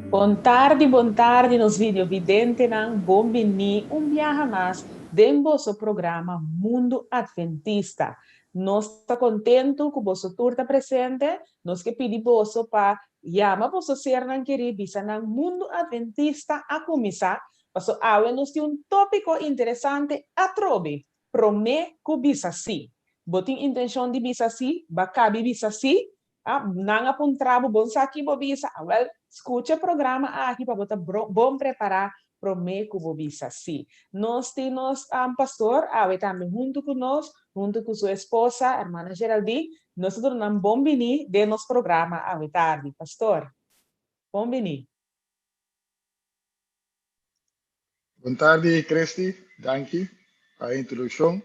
Bom tarde, nos vídeos vidente nang bombini um viaja mais dentro do programa Mundo Adventista. Nós está contento que você tour está presente, nós que pedimos você para chamar você ser nang querer bisa nang Mundo Adventista a começar, passo agora nós tem tópico interessante a trobe, prome que bisa si. Botin intenção de bisa si, bacabi bisa si, nang apuntrabo bom saki bo bisa, well, escute o programa aqui para botar bom preparar para o meio que visa sim. Nós temos pastor, também junto com nós, junto com sua esposa, a irmã Geraldine, nós temos um bom vini de nosso programa tarde. Pastor, bom vini. Boa tarde, Cristi. Danke a introdução.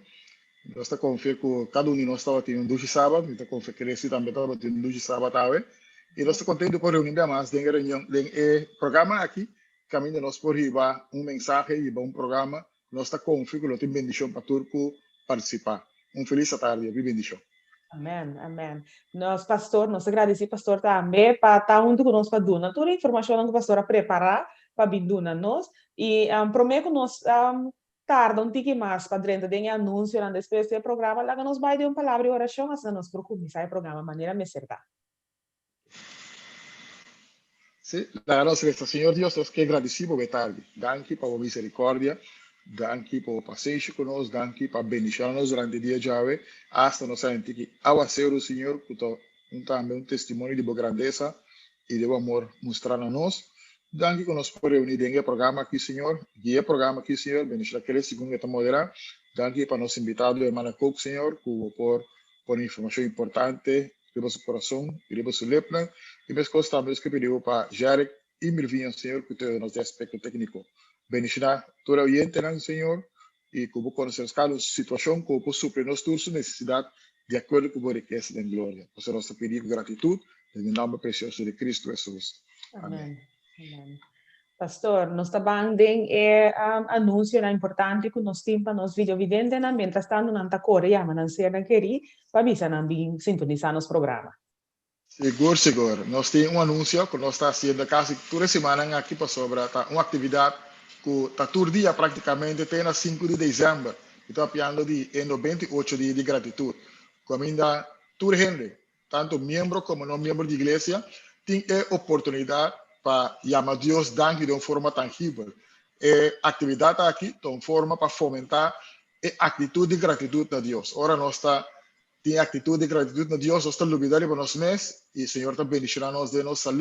Nós estamos confiando que cada um de nós estava tendo um doce sábado, então confio que Cristi também estava tendo um doce sábado. E nós estamos contentes por reunir mais dentro do programa aqui. Caminho nós por riba mensagem e um programa. Nós estamos confiando que nós temos bendição para todos participar. Feliz tarde e bendição. Amém, amém. Nós, pastor, nós agradecemos, pastor, também, para estar junto conosco para dar toda a informação que o pastor a preparar para vir nós. E prometo que nós tarda um pouquinho mais para dentro de anúncio, depois do programa, lá que nós vai dar uma palavra de oração, assim nós preocupamos o programa de maneira mais certa. Sim, la gracia, Senhor Deus, nós que agradecemos por tarde. Danke por misericórdia. Danke por passeio conosco, danke por bendicionar-nos durante o dia de hoje. Hasta nós sentir que ao ser o Senhor, que também testemunho de boa grandeza e de amor mostrar a nós. Danke que nós podemos reunir em programa aqui, Senhor. Guia programa aqui, Senhor. Bendicionar aquele segundo que estamos moderando. Danke para nosso invitado, irmã Cook, Senhor, por informação importante de nosso coração e de nosso lepna. E mais coisas também que pedimos para Jarek e Milvinha, Senhor, que tem o nosso aspecto técnico. Bendicionar toda a gente, Senhor, e que conhecer cada situação, que você supre nossa necessidade de acordo com a riqueza da glória. Por nosso pedido, gratidão, em nome precioso de Cristo Jesus. Amém. Amém. Pastor, nós também tem anúncio importante que nós temos para nós vídeo vidente, mientras tanto, não está correndo, mas não sei não querer, para avisar não bem sintonizar nosso programa. Seguro, seguro. Nós temos anúncio que nós estamos fazendo quase toda semana aqui para sobre uma atividade que está todo dia praticamente até na 5 de dezembro. Estou falando de 28 dias de gratidão. Como ainda toda gente, tanto membro como não membro de igreja, tem a oportunidade para chamar Deus danke de uma forma tangível. A atividade aqui é uma forma para fomentar a atitude de gratidão a Deus. Ora, nós tem atitude de gratidão a Deus, nós estamos lubidários para nós mesmos, e o Senhor está bendicionando de nossa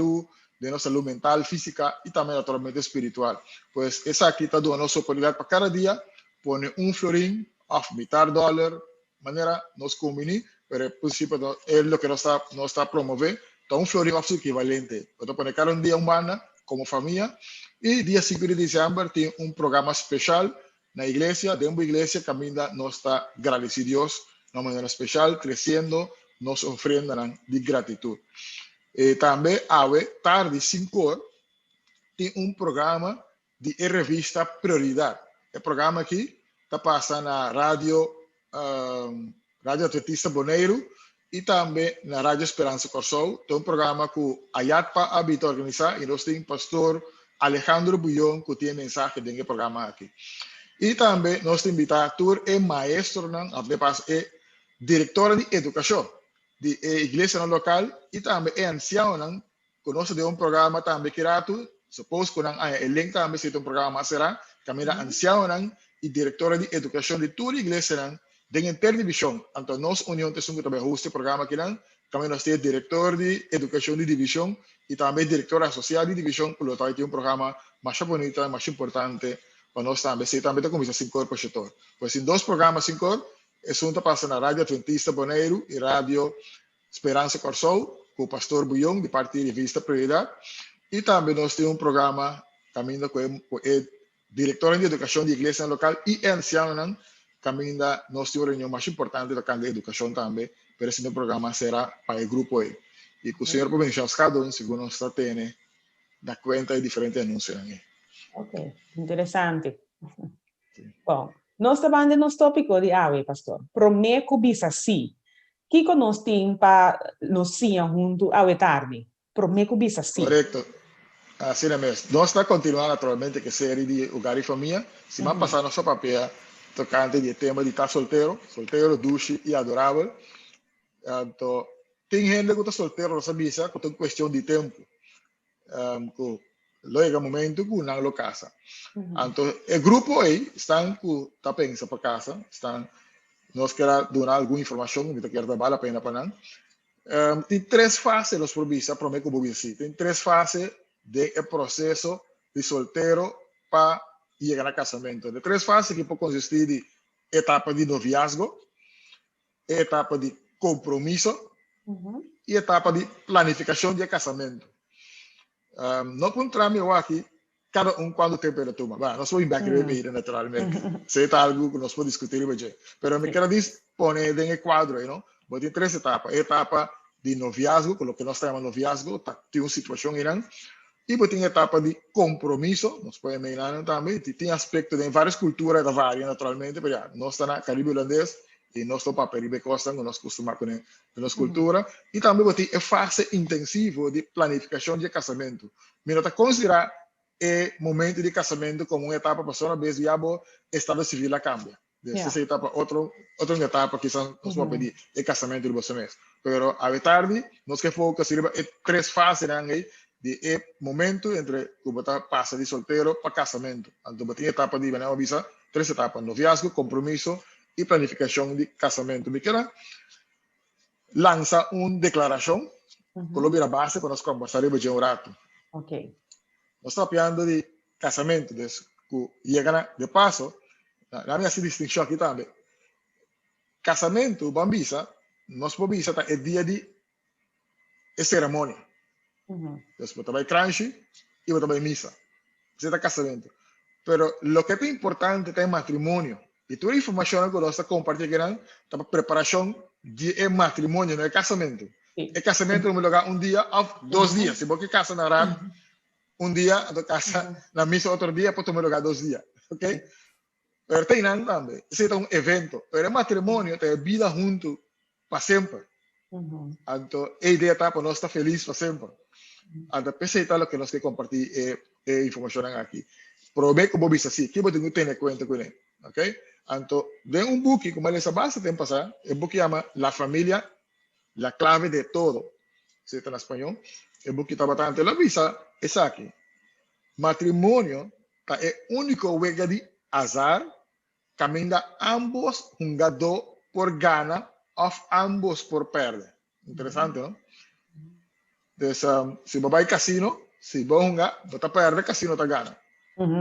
saúde mental, física e também naturalmente espiritual. Pois essa aqui está dando a nossa oportunidade para cada dia, pôr florim, metade dólar, maneira nós combinamos, pero princípio é o que nós está promovendo, então florim é equivalente. Então, pôr cada dia humana, como família, e dia 5 de dezembro tem programa especial na igreja, dentro da igreja, que ainda nós está agradecido a Deus, de uma maneira especial, crescendo, nos ofrenda de gratidão. E também, tarde, 5 horas, tem programa de revista Prioridade. O programa aqui está passando na Rádio Adventista Boneiro e também na Rádio Esperança Corsol. Tem programa que a IATPA habita a organizar e nós temos o pastor Alejandro Bullón que tem mensagem dentro do programa aqui. E também nós invitamos a maestro, diretora de educação de igreja local e também ancião, que nós temos programa também que supôs que o elenco também se tem programa será, também ancião e diretora de educação de toda a igreja, de interdivisão. Então, nós, União Tesão, que também hoste programa aqui, também nós temos diretor de educação de divisão e também diretora social de divisão, que nós temos programa mais bonito, mais importante, para nós também. Se também temos 5 horas para o setor. Pois, em 2 programas 5 horas, é passa na Rádio Adventista Boneiro e Rádio Esperança Corsol, com o pastor Bullón, de parte de Revista Prioridade. E também nós temos programa, caminho com o diretor de educação de igreja local e ancião, caminho nós temos reunião mais importante da Câmara de Educação também, pero esse programa será para o grupo aí. E que o Senhor pode bendicionar cada um, segundo nós está tendo, da conta de diferentes anúncios. Ok, interessante. Bom, nós estamos no tópico de hoje, pastor. Prometo bisa sim. Que nós temos para nos junto à tarde? Prometo bisa sim. Correto. Assim mesmo. Nós está continuando naturalmente que série de Hogar e Família. Semana passada nosso papel tocante de tema de estar solteiro, duche e adorável. Então, tem gente que está solteiro, não sabe isso, que tem questão de tempo. Que logo momento que não lo casa. Então, o grupo aí estão que está pensando para casa, estão nós queremos dar alguma informação, que quer dar a pena para nós. Tem três fases nos provisa, prometo que vou dizer. Tem três fases do processo de solteiro para chegar ao casamento. De três fases que pode consistir de etapa de noviazgo, etapa de compromisso e etapa de planificação de casamento. Não encontramos eu aqui, cada quando tem para tomar. Nós vamos embarcar naturalmente. Se é algo que nós podemos discutir, mas me quero poner em quadro aí, não? Tem três etapas. Etapa de noviazgo, com o que nós chamamos de noviazgo, tem uma situação irã. E tem etapa de compromisso, nós podemos imaginar também, tem aspecto de várias culturas da varia naturalmente, mas nós estamos na Caribe holandês e nós estamos para Caribe Costa, nós costumamos com a nossa cultura, e também tem a fase intensiva de planificação de casamento. Mas nós considerar o momento de casamento como uma etapa para uma vez já o estado civil cambia. Essa etapa, outra etapa que nós vamos pedir é casamento de você mesmo. Pero a tarde, nós que focamos em três fases aí, de momento entre que você passa de solteiro para casamento. Então, você tem etapa de visa, três etapas: noviazgo, compromisso e planificação de casamento. Me queda lança uma declaração, coloca a base para nós conversar de um rato. Ok. Nós estamos falando de casamento, que chega de passo, a minha distinção aqui também. Casamento, bambisa, nós podemos visitar o dia de cerimônia. Después vai crunchy y vai misa. Você está casamento. Pero lo que es importante es matrimonio. Y toda la información que nos compartirán es la preparación de matrimonio, no es casamento. Sí. El casamento no me lugar un día o 2 días. Si vos que casa na rap, un día, tu casa na misa otro día, pues tomar lugar 2 días. ¿Ok? Pero tem también. Ese es un evento. Pero el matrimonio te vida junto para siempre. Entonces, la idea está para nós estar feliz para siempre. Antes pensei lo que nós queremos compartir informação aqui. Prove como viste assim, que você tem que ter conta com ele, ok? Então, de um book como ele base tem passar, o book chama La Familia, la clave de todo. Se está em espanhol. O book está bastante la visa, é aqui. Matrimônio é o único lugar de azar, caminha ambos jogador por gana ou ambos por perder. Interessante, não? Então, se você vai ao cassino, se você joga, você perde, o cassino te gana.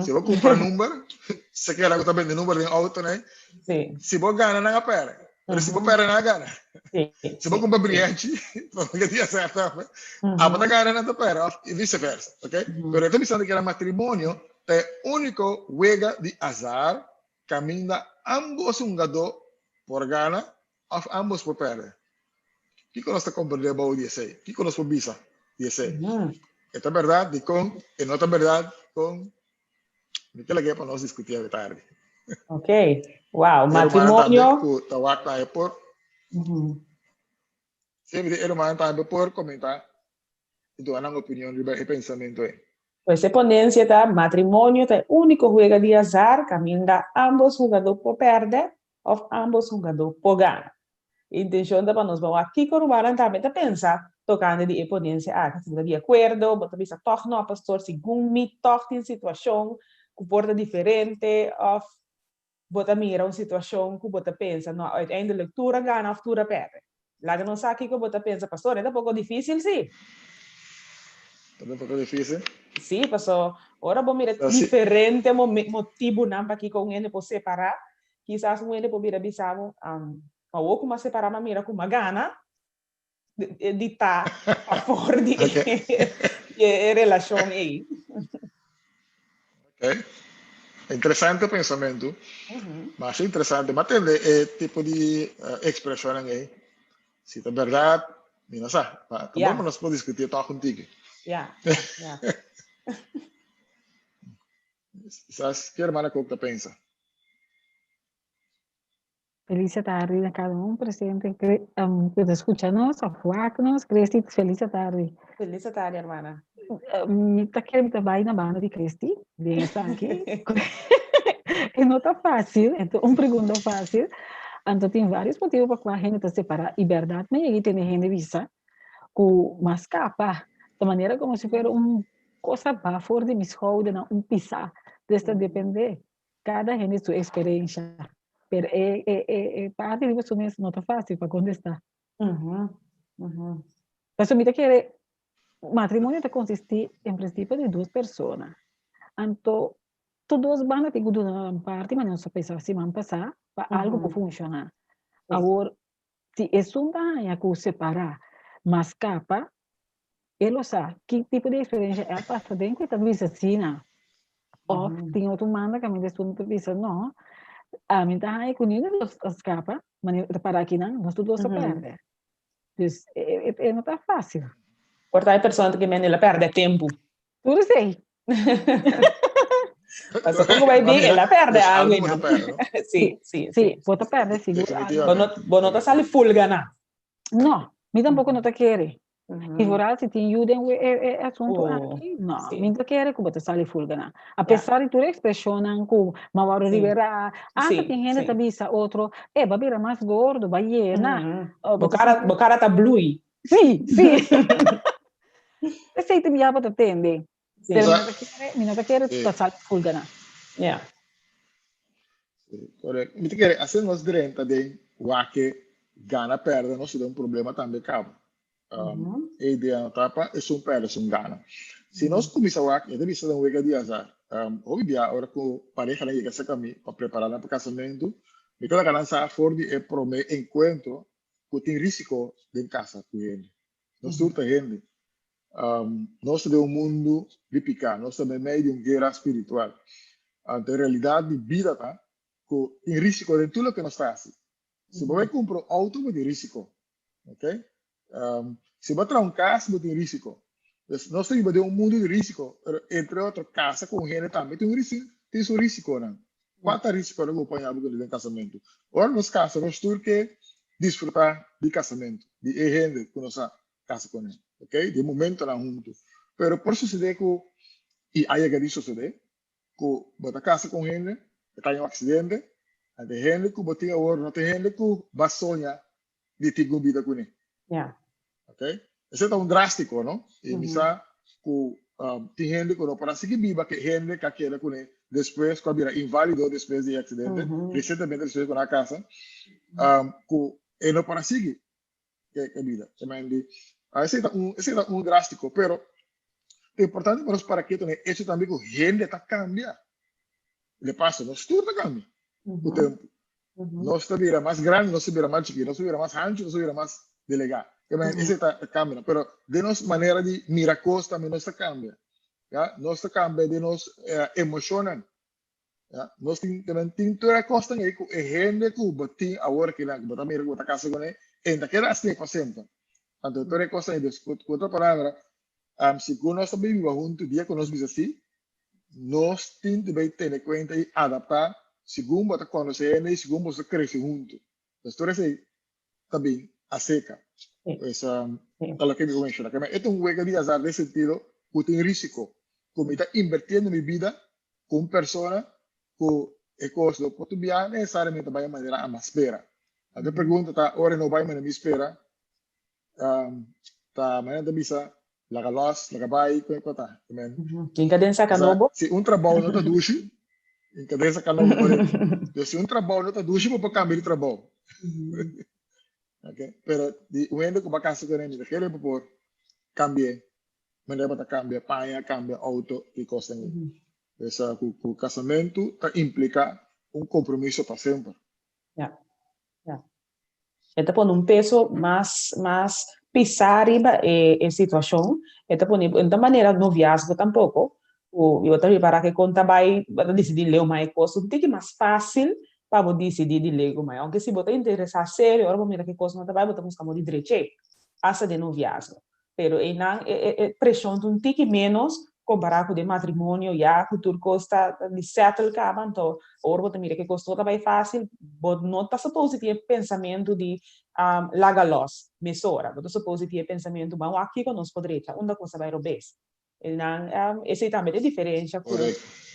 Se você compra número, se quer que você vende número de auto, né? Sí. Se você ganha, não perde. Mas se você perde, não ganha. Sí. Se você compra brilhante, porque dia certo, a você ganha, não perde, e vice-versa, ok? Mas eu estou pensando que o matrimônio é o único juego de azar, caminha ambos jogadores por gana, ou ambos por perder. ¿Qué conoce con verdad about DSA? ¿Qué conoce con visa? DSA. Esta es verdad, y no es verdad, con... ¿Qué le queda para nos discutir de tarde? Ok. Wow, matrimonio. matrimonio. Por... Siempre hermano también por comentar y tu una opinión y pensamiento. Pues esa ponencia está matrimonio, está único juego de azar, camina ambos jugadores por perder, o ambos jugadores por ganar. Intenção da para nós vamos aqui corroborar também a pensar tocando de ponência que se de acordo, bota bisa toch no pastor segundo me toch tem situação que porta diferente of bota mira uma situação que bota pensa no uiteindelijk leitura ganha of leitura perde. Lá que não sabe que bota pensa pastor é um pouco difícil sim. É um pouco difícil. Sim, pastor. Ora vamos mirar diferente motivo não para que com ele por separar. Quizás com ele por mirar bisamo mas ou como separar uma mira com uma gana de estar a fora de relação aí. Ok. Interessante pensamento, mas é interessante, mas tem tipo de expressão aí. Se é verdade, não sabe. Vamos nós podemos discutir tal contigo. Yeah. ¿Sabes qué hermana que pensa? Feliz tarde a cada um presente que escucha-nos, afuac-nos. Cristi, feliz tarde. Feliz tarde, hermana. Me tá querendo trabalhar na banda de Cristi, bem está aqui. E não está fácil, então pergunta fácil. Então tem vários motivos para qual a gente está separada. E verdade, mas aí tem gente visa com mas capa, de maneira como se fosse coisa para fora de mis houden, pisar. Desta depender. Cada gente sua experiência. Pero parte de você não está fácil para contestar. Mas eu me que matrimônio te consiste em princípio de duas pessoas. Então, todos van a ter uma parte, mas não só pensar se vão passar para algo para funcionar. Agora, se é um que separar, mas capa, ele sabe que tipo de experiência é passa dentro da vida assim, ou tem outro manda que a minha estudante pensa, não, a minha tá aí com as capas, mas para aqui não, nós todos se perde. Então, não está fácil. Porque hay personas que me perde tempo. Tudo sei. Mas como vai bem, ela perde algo, não? Sim, pode perder, seguro. Bono tá sali fulga, não? Não, me tampouco não te quer. E por se te ajudem é assunto aqui, não, me não quer que você sali fulga, não. Apesar de tua expressão, como Mauro Rivera, que tem gente que avisa outro, vai virar mais gordo, vai llenar. Bocara tá blue. Sim. Esse aí te me dá para atender. Pero mi no te quiere pasar fulgana. Yeah. Correto. Me quer assim nós direta de que gana perde, nós temos problema também cabo. A ideia tapa é perde, gana. Se nós começar a então isso é wega de azar. Hoje dia agora com pareja aí que se caminho para preparar para casamento, me toda ganância for de prome encontro que tem risco de casa com ele. Nós surta gente. Nós temos mundo de picar, nós temos meio de guerra espiritual. Então, a realidade de vida tá com risco de tudo que nós fazemos. Se você compra um auto, você tem risco, ok? Se você trazer casa, você tem risco. Nós temos um mundo de risco, entre outras casas com gente também tem um risco, não? Quanto risco não acompanhar no casamento? Agora, nos casos, nós temos que desfrutar de casamento, de gente que nós casa com ele. Ok? De momento lá juntos. Pero por suceder que e aí que isso suceder, que bota casa com ele, cai um acidente, a de gente que botinha ouro, não tem gente que vai sonhar de ter vida com ele. Yeah. Ok? Isso é um drástico, não? E misa que tem gente que não pode seguir viva, que gente que quer com ele, depois que vira inválido depois do acidente, recentemente depois com a casa, que ele não pode seguir que vida. Esse é um drástico, pero é importante para que isso também que gente está cambiando. De passo, nós tudo está cambiando. O tempo. Nós se vira mais grande, nós se vira mais chiquito, nós se vira mais ancho, nós se vira mais delegado. Esse está cambiando, pero de nossa maneira de mirar coisas também nós está cambiando. Nós está cambiando de nós emocionam. Nós também tem toda a coisa que é gente que botem agora que lá, que botar mira que botar casa com ele, ainda que assim para sempre. Então, toda a coisa é com outra palavra, se nós também vivemos juntos, dia que nós vivemos assim, nós temos que ter em conta e adaptar segundo você conhece e segundo você cresce junto. Então, isso aí também a seca. Essa é o que me menciona. É um jogo de azar nesse sentido, que tem risco. Como está invertindo minha vida com pessoa que é coisa do português, necessariamente vai de maneira mais espera. A pergunta está, ora não vai, mas não me espera. Mañana te bisa la galas la gabay ko tá amen Quem cadê essa canobo? Se trabalho não tá duche em cadê essa canobo pode se trabalho não tá duche para cambiar de trabalho ok pero de uendo que vacação que nem daquele por cambiar maneira para cambiar paia cambia auto e costa essa o casamento tá implica compromisso para sempre. Então, põe peso mais pisar arriba a situação. Então, põe de maneira noviazgo tampouco. Eu também para que conta vai decidir ler uma coisa um pouco mais fácil para decidir de ler uma. Aunque se você interessar sério, agora mira que coisa não vai, você busca de direito, asa de noviazgo. Pero é pressão um pouco menos comparar com o matrimonio, já que tudo custa de settle acaba, então, ora você mira que custou também fácil, mas não está suposto ter pensamento de laga los, mesora, você suposto ter pensamento, mas aqui que nós poderíamos, onde coisa vai robes. Esse também é diferente,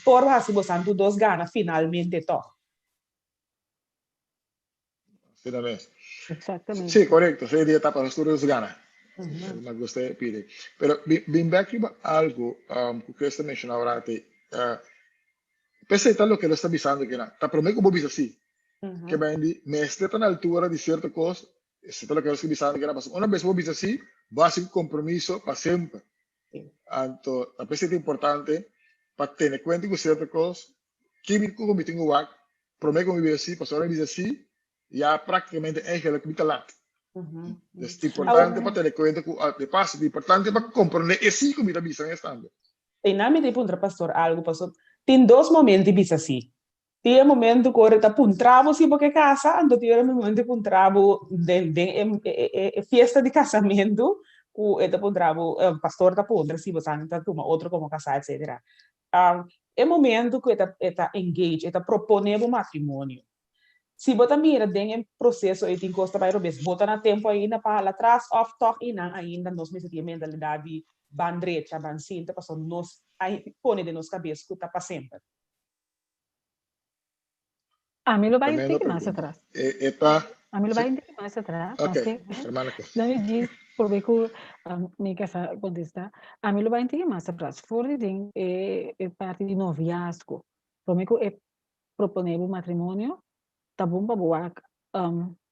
por assim você não dos gana finalmente to. Finalmente. Exactamente. Sí, correcto. Sí, día etapa, nosotros gana. Me gusta pedir. Pero, bien, aquí algo que usted mencionó ahora, pese a lo que lo está avisando, que está prometo como visa así, que vendi, me esté tan altura de cierta cosa, es lo que lo está avisando, que era, una vez vos visa así, va a ser un compromiso para siempre. Entonces, a pesar de importante, para tener cuenta con cierta cosa, que me tengo que prometo como visa así, pues ahora visa así, ya prácticamente es que lo que me está es importante para tener cuenta de paso, importante para comprender esse que me está visando estando. E na me tipo pastor algo pastor. Tem dois momentos de assim. Tem momento que ora tá puntravo se porque casa, então tem momento puntravo de festa de casamento, o eta puntravo pastor tá puntra se você não tá toma outro como casar, etc. É momento que eta engage, eta proponer o matrimônio. Se você mira dentro do processo aí tem costa vai robes, bota na tempo ainda para lá atrás, off talk e não ainda nós mesmo temos mentalidade bandrecha, bancinta, para nós aí põe de nos cabeça que tá para sempre. A mí lo va a ir más atrás. A mí lo va a ir más atrás. Ok, hermana. Dame diz, por ver que me casa contestar. A mí lo va a ir más atrás. Por de parte de noviazgo. Por mí que proponer un matrimonio, tá bom para boa.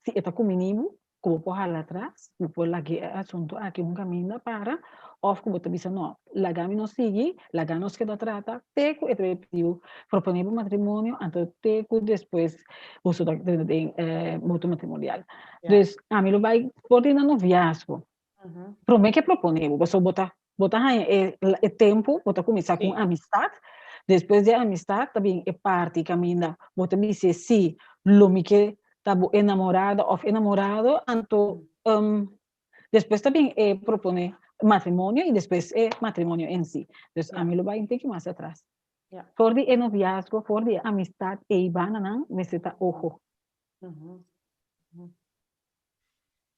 Se está com menino, como por lá atrás, depois lá que assunto aqui caminho para, ou como tu disse não, lá gami não sigue, lá gami nos queda trata, teco e pediu proponer um matrimônio, então teco depois uso de voto matrimonial. Então, a mim vai por na noviazgo. Promete que proponer, você botar tempo, botar começar com amistade. Depois de amistade, também é parte caminha, você me dizer sim, lo me que estava enamorada ou enamorado, então depois também propõe matrimônio e depois matrimônio em si. Então, a mim lo vai ter que mais atrás. Por de noviazgo, por de amistade e ibana não, necessita ojo.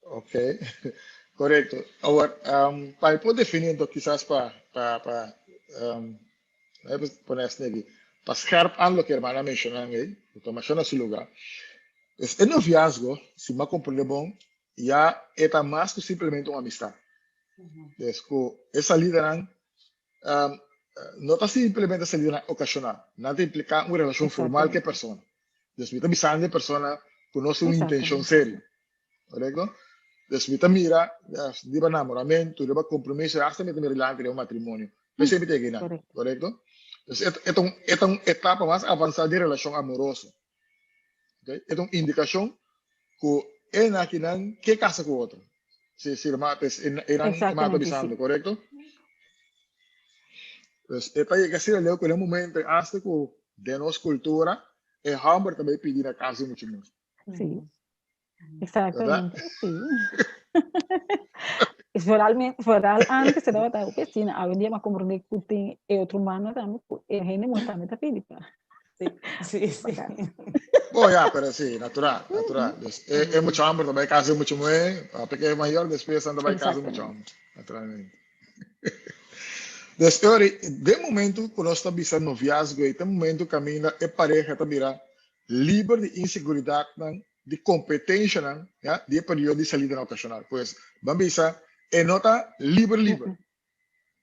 Ok, correcto. Ahora, para poder definir, então, quizás para poner aquí, para scherp lo que hermana mencionó ahí, que menciona su lugar. Es el noviazgo, si me comprende bien, ya está más que simplemente una amistad. Es que esa salida no está simplemente salida ocasional, nada implica una relación formal que persona. Entonces, me está de persona conoce una intención seria, ¿correcto? Entonces, me mira, de enamoramiento, de compromiso, hasta me mira delante de un matrimonio. Entonces, me tiene que ¿correcto? Entonces, esta es una etapa más avanzada de relación amorosa. ¿Okay? Es una indicación que él aquí que casa con otro. Si el mate es avisando, ¿correcto? Entonces, esta es que se leo que en el momento hasta que de nuestra cultura es hambre también pedir a casa mucho más. Sí, exactamente, sí. Foral antes se dava a piscina, hoje em dia, mas como que tem outro humano também, é gente muito também tá pedindo. Sí, sí. Oh, ya, pero sí, natural. Es mucho hambre, también casa mucho más, porque es mayor, después anda para casa mucho hambre, naturalmente. Después, de momento, cuando está visando noviazgo, de momento camina, es pareja también libre de inseguridad, de competencia, ¿ya? De periodo de salida ocasional. Pues, vamos a visar, nota libre.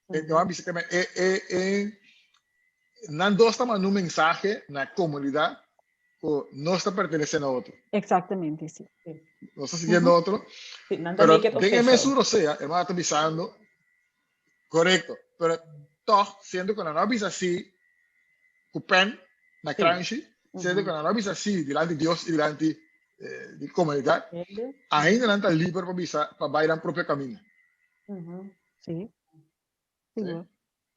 Vamos a visar que não está mandando um mensagem na comunidade que não está pertencendo a outro. Exatamente, sim. Não está seguindo a outro. Sí, Pero tem mesura, ou seja, irmão está avisando, correto. Pero toch, sendo que não avisa assim, o pen, na crunch, sendo que não avisa assim, diante de Deus e diante da comunidade, ainda não está livre para avisar, para bailar o próprio caminho. Sim. Seguro.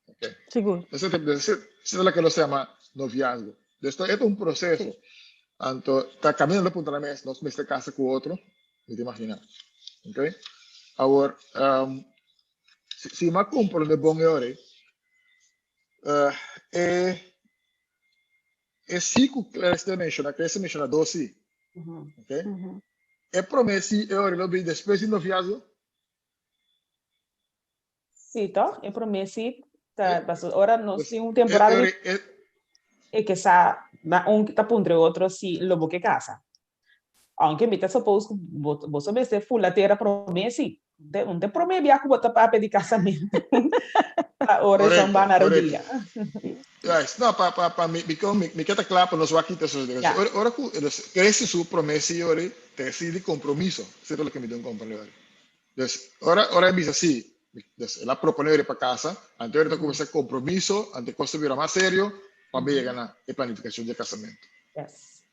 Okay. Seguro. Eso es lo que lo se llama noviazgo. Esto es un proceso. Sí. Entonces, está caminando por la mesa, no se me casa con otro, me te imaginas. Okay? Ahora, si me compro de bon ore, É cinco que você menciona 12, ok? É promessa, eu resolvi depois de noviazgo. Sim, então, é promessa, tá, agora nós temos temporada de que sa, um que tá entre outro, se lobo que casa. Aunque me tá supposto que você vai ser full a terra promessa, não te promete que você papo de casamento. Ora são banaradia. Yes, no, me queda claro para nosotros aquí, ahora crece su promesa y ahora te decide compromiso, eso es lo que me dio un compañero. Entonces, ahora dice así, la propone para casa, antes ahorita como ese compromiso, antes que estuviera más serio, para ver ganar la planificación de casamiento. Yes.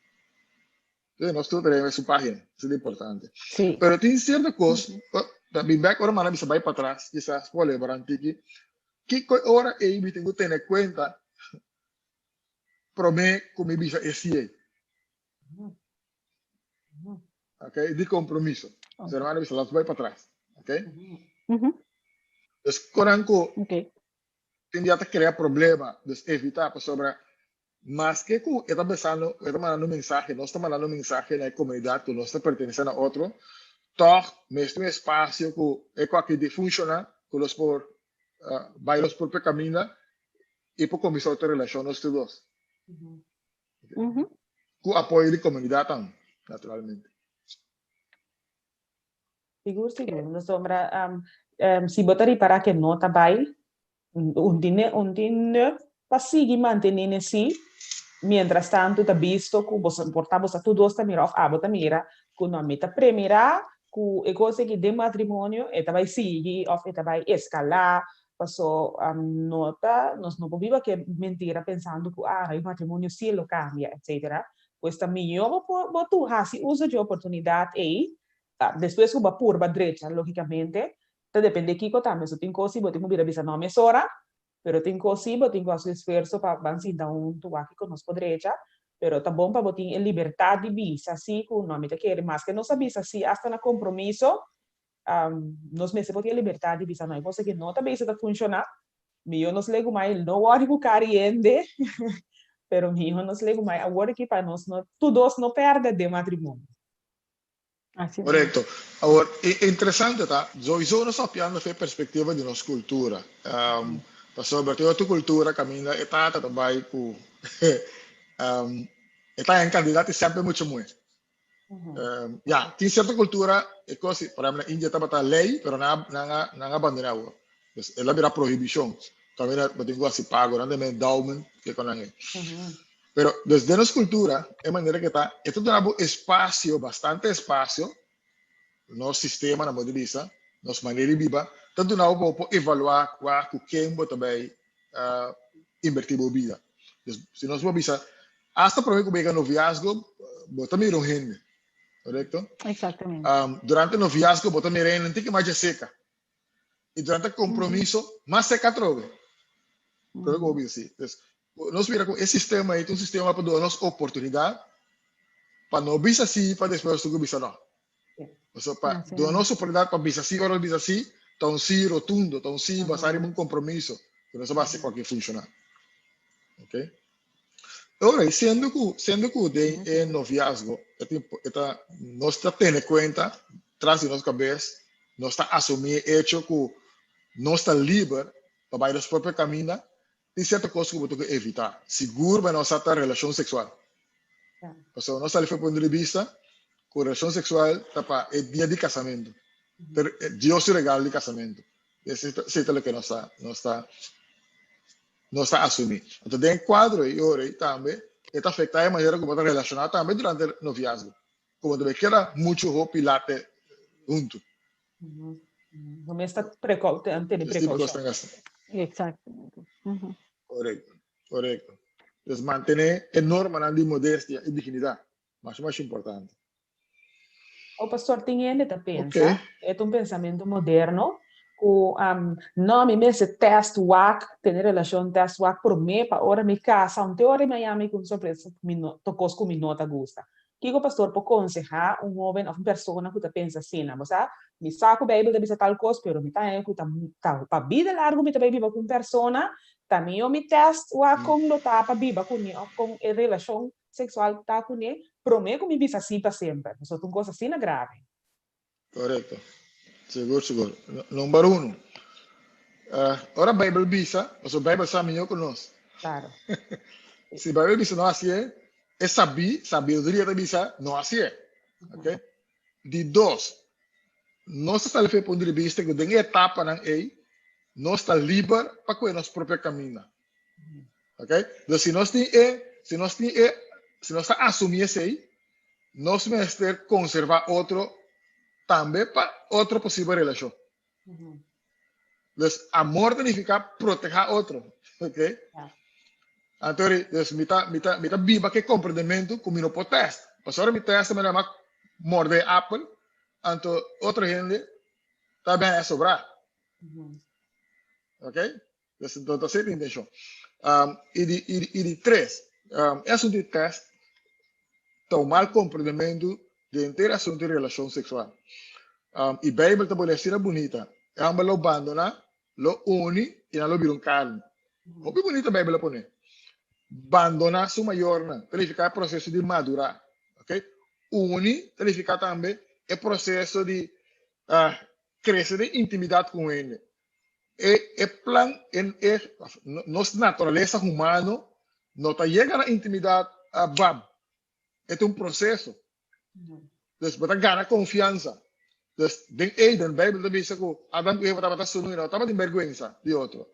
Entonces, nosotros tenemos su página, eso es importante. Sí. Pero tiene ciertas cosas, también back ahora mañana se va para atrás, quizás por el barantiki, que ahora me tengo que tener cuenta promete como bisa esse ok, de compromisso. Ser humano bisa las vai para trás, ok? Então, coranco tem que criar problema, dus evitar para sobra, mas que com está pensando, está mandando mensagem, nós estamos mandando mensagem na comunidade que nós estamos pertencendo a outro, toch mesmo espaço que é aqui de funcionar, que nós por bailos por caminho e por começar outra relação nós todos. Com apoio da comunidade também, naturalmente. Seguro. Nós sombra, se botar para que não tá bem, undine para seguir mantendo assim, mientras tanto tá visto que você portava a tudo está mira bota mira que não meta primeira que é coisa que de matrimônio é vai seguir ou é vai escalar passou nota nós não podemos que mentira pensando que o matrimônio sim lo cambia etc. Questa melhor botu se usa de oportunidade aí depois que vai por direita logicamente depende de que também se tem coisa botem uma vida bisa não mesora. Pero tengo su esfuerzo para avanzar a un tuaki con nuestra derecha, pero también para botar libertad de visa, sí, que no me quiere más que no sabes si hasta un compromiso, nos me se botar libertad de visa, no hay cosa que no también se funciona, mío nos lego mais, no worry que cariende, pero mío nos lego mais, agora que para nós, todos no perder de matrimonio. Corretto. Allora, è interessante, sowieso non sappiamo che perspectiva di nostra cultura. Sobre toda tu cultura cammina e tata também com está em candidato sempre muito muito. Tem certa cultura e così, por exemplo, Índia está para lei, pero não abandonava. Ela vira proibição. Também eu assim pago, não tem endowment que com ela. Pero desde nossa cultura, é maneira que está, é tudo um espaço, bastante espaço, nosso sistema na modalidade, nossa maneira de viver, tanto não vou evaluar qual quem também invertir a vida. Se nós vamos ver, hasta para mim que pega noviazgo, também não rende, correto? Exatamente. Durante o noviazgo, também rende, não tem que mais seca. E durante o compromisso, mais seca trove. Pero como assim? Nós vira com esse sistema aí, um sistema para dar nossa oportunidade, para não vir assim, para depois tu vir não. Para dar nossa oportunidade para vir assim, agora vir assim, tão sim rotundo, tão sim basar em compromisso, que não se vai ser qualquer funcionar. Ok? Ora, sendo que de noviazgo, nós está tendo conta, traz de nossa cabeça, nós está assumir hecho que nós está livre para ir nos próprios caminhos, tem certa coisa que eu tenho que evitar. Seguro, mas não está relação sexual. Porque nós está ali do ponto de vista que a relação sexual é dia de casamento. Dios regalo de casamento. Isso é o que nós está assumindo. Então, dentro do quadro, e também, está afetando a maneira como está relacionado também durante o noviazgo. Como deve querer muito roupa e late junto. Como está precaução. Exactamente. Correcto. Entonces, mantener a norma de modestia y dignidad, más importante. O pastor tem ainda pensa, é um pensamento moderno, que não me messe test WAC, ter relação test WAC por mim, para hora me casa, teoria Miami com surpresa, tocou com minha nota gusta. Que o pastor pode aconselhar jovem ou uma pessoa que pensa assim, você me saco Bíblia de tal coisa, pero me tá para vida larga me também vivo com pessoa Também eu me test com lo tapa biba com a relação sexual tá com ele, prometo me bisa assim para sempre. Isso é uma coisa assim grave. Correcto. Seguro. Número 1. Ora Bible bisa, o Bible sabe eu conosco. Claro. Se Bible bisa não assim é sabedoria da bisa não assim ok? De 2, nós estamos a ponto de vista que tem etapa não nós está livre para que nosso próprio caminho, ok? Então se nós está assumir isso aí, nós vamos ter conservar outro também para outra possível relação. Então, amor significa proteger outro, ok? Então, mita biba que compreendimento como não pode testar. Pastor, me testa me chama morde apple, então outra gente também é sobrar, ok? Então, essa é a intenção. E de 3, é de teste tomar compreendimento de interação de relação sexual. E a Bíblia estabelece bonita. Ambas lo abandona, lo une e não lo vira carne. O que bonita a Bíblia põe? Abandonar sua maior, significa processo de madurar. Ok? Une, significa também é processo de crescer de intimidade com ele. É plan, nossa natureza humana não está chegando à intimidade bam. É processo. Então, você ganha confiança. Então, a Bíblia diz que Adam e Eva estavam sonhando, não estavam em vergonha de outro.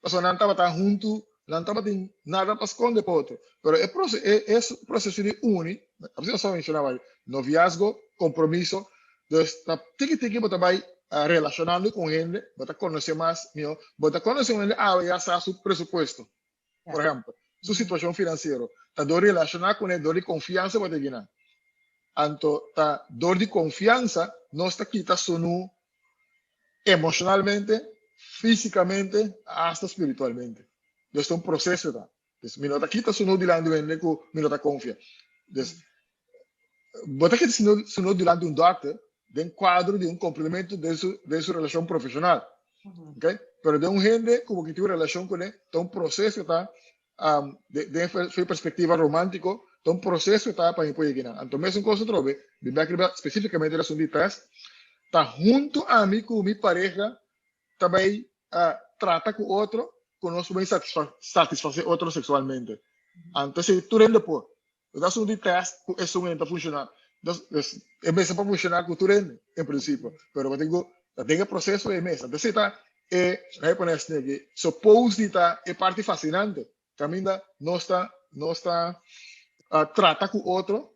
Mas não estavam juntos, não estavam nada para esconder para outro. Mas é processo de unir, você só mencionava aí, noviazgo, compromisso. Então, tiki você vai relacionando com ele, você conhece mais, você conhece ele, já sabe seu pressuposto. Por exemplo, sua situação financeira. Está dor relacionar com ele, dor de confiança para te ganhar. Então, tá dor de confiança, nós está aqui, tá sono emocionalmente, fisicamente, hasta espiritualmente. Então, é processo, tá? Então, minota aqui tá sono dilando ele com minota confia. Então, bota que sono dilando doctor, de quadro de complemento de sua relação profissional, ok? Pero de gente como que tiene relação com ele, tá processo, tá? De perspectiva romântico, então processo está para impor aqui, então mesmo coisa trove, especificamente da de teste, tá junto a mim com minha pareja, também trata com outro, com nós bem satisfazer outro sexualmente. Então se tu rende por, o da de teste, isso não está funcionando, é mesmo para funcionar com tu rende, em princípio, pero tem processo é mesmo, então se está reconhece que suppose está é parte fascinante, caminha não está trata com outro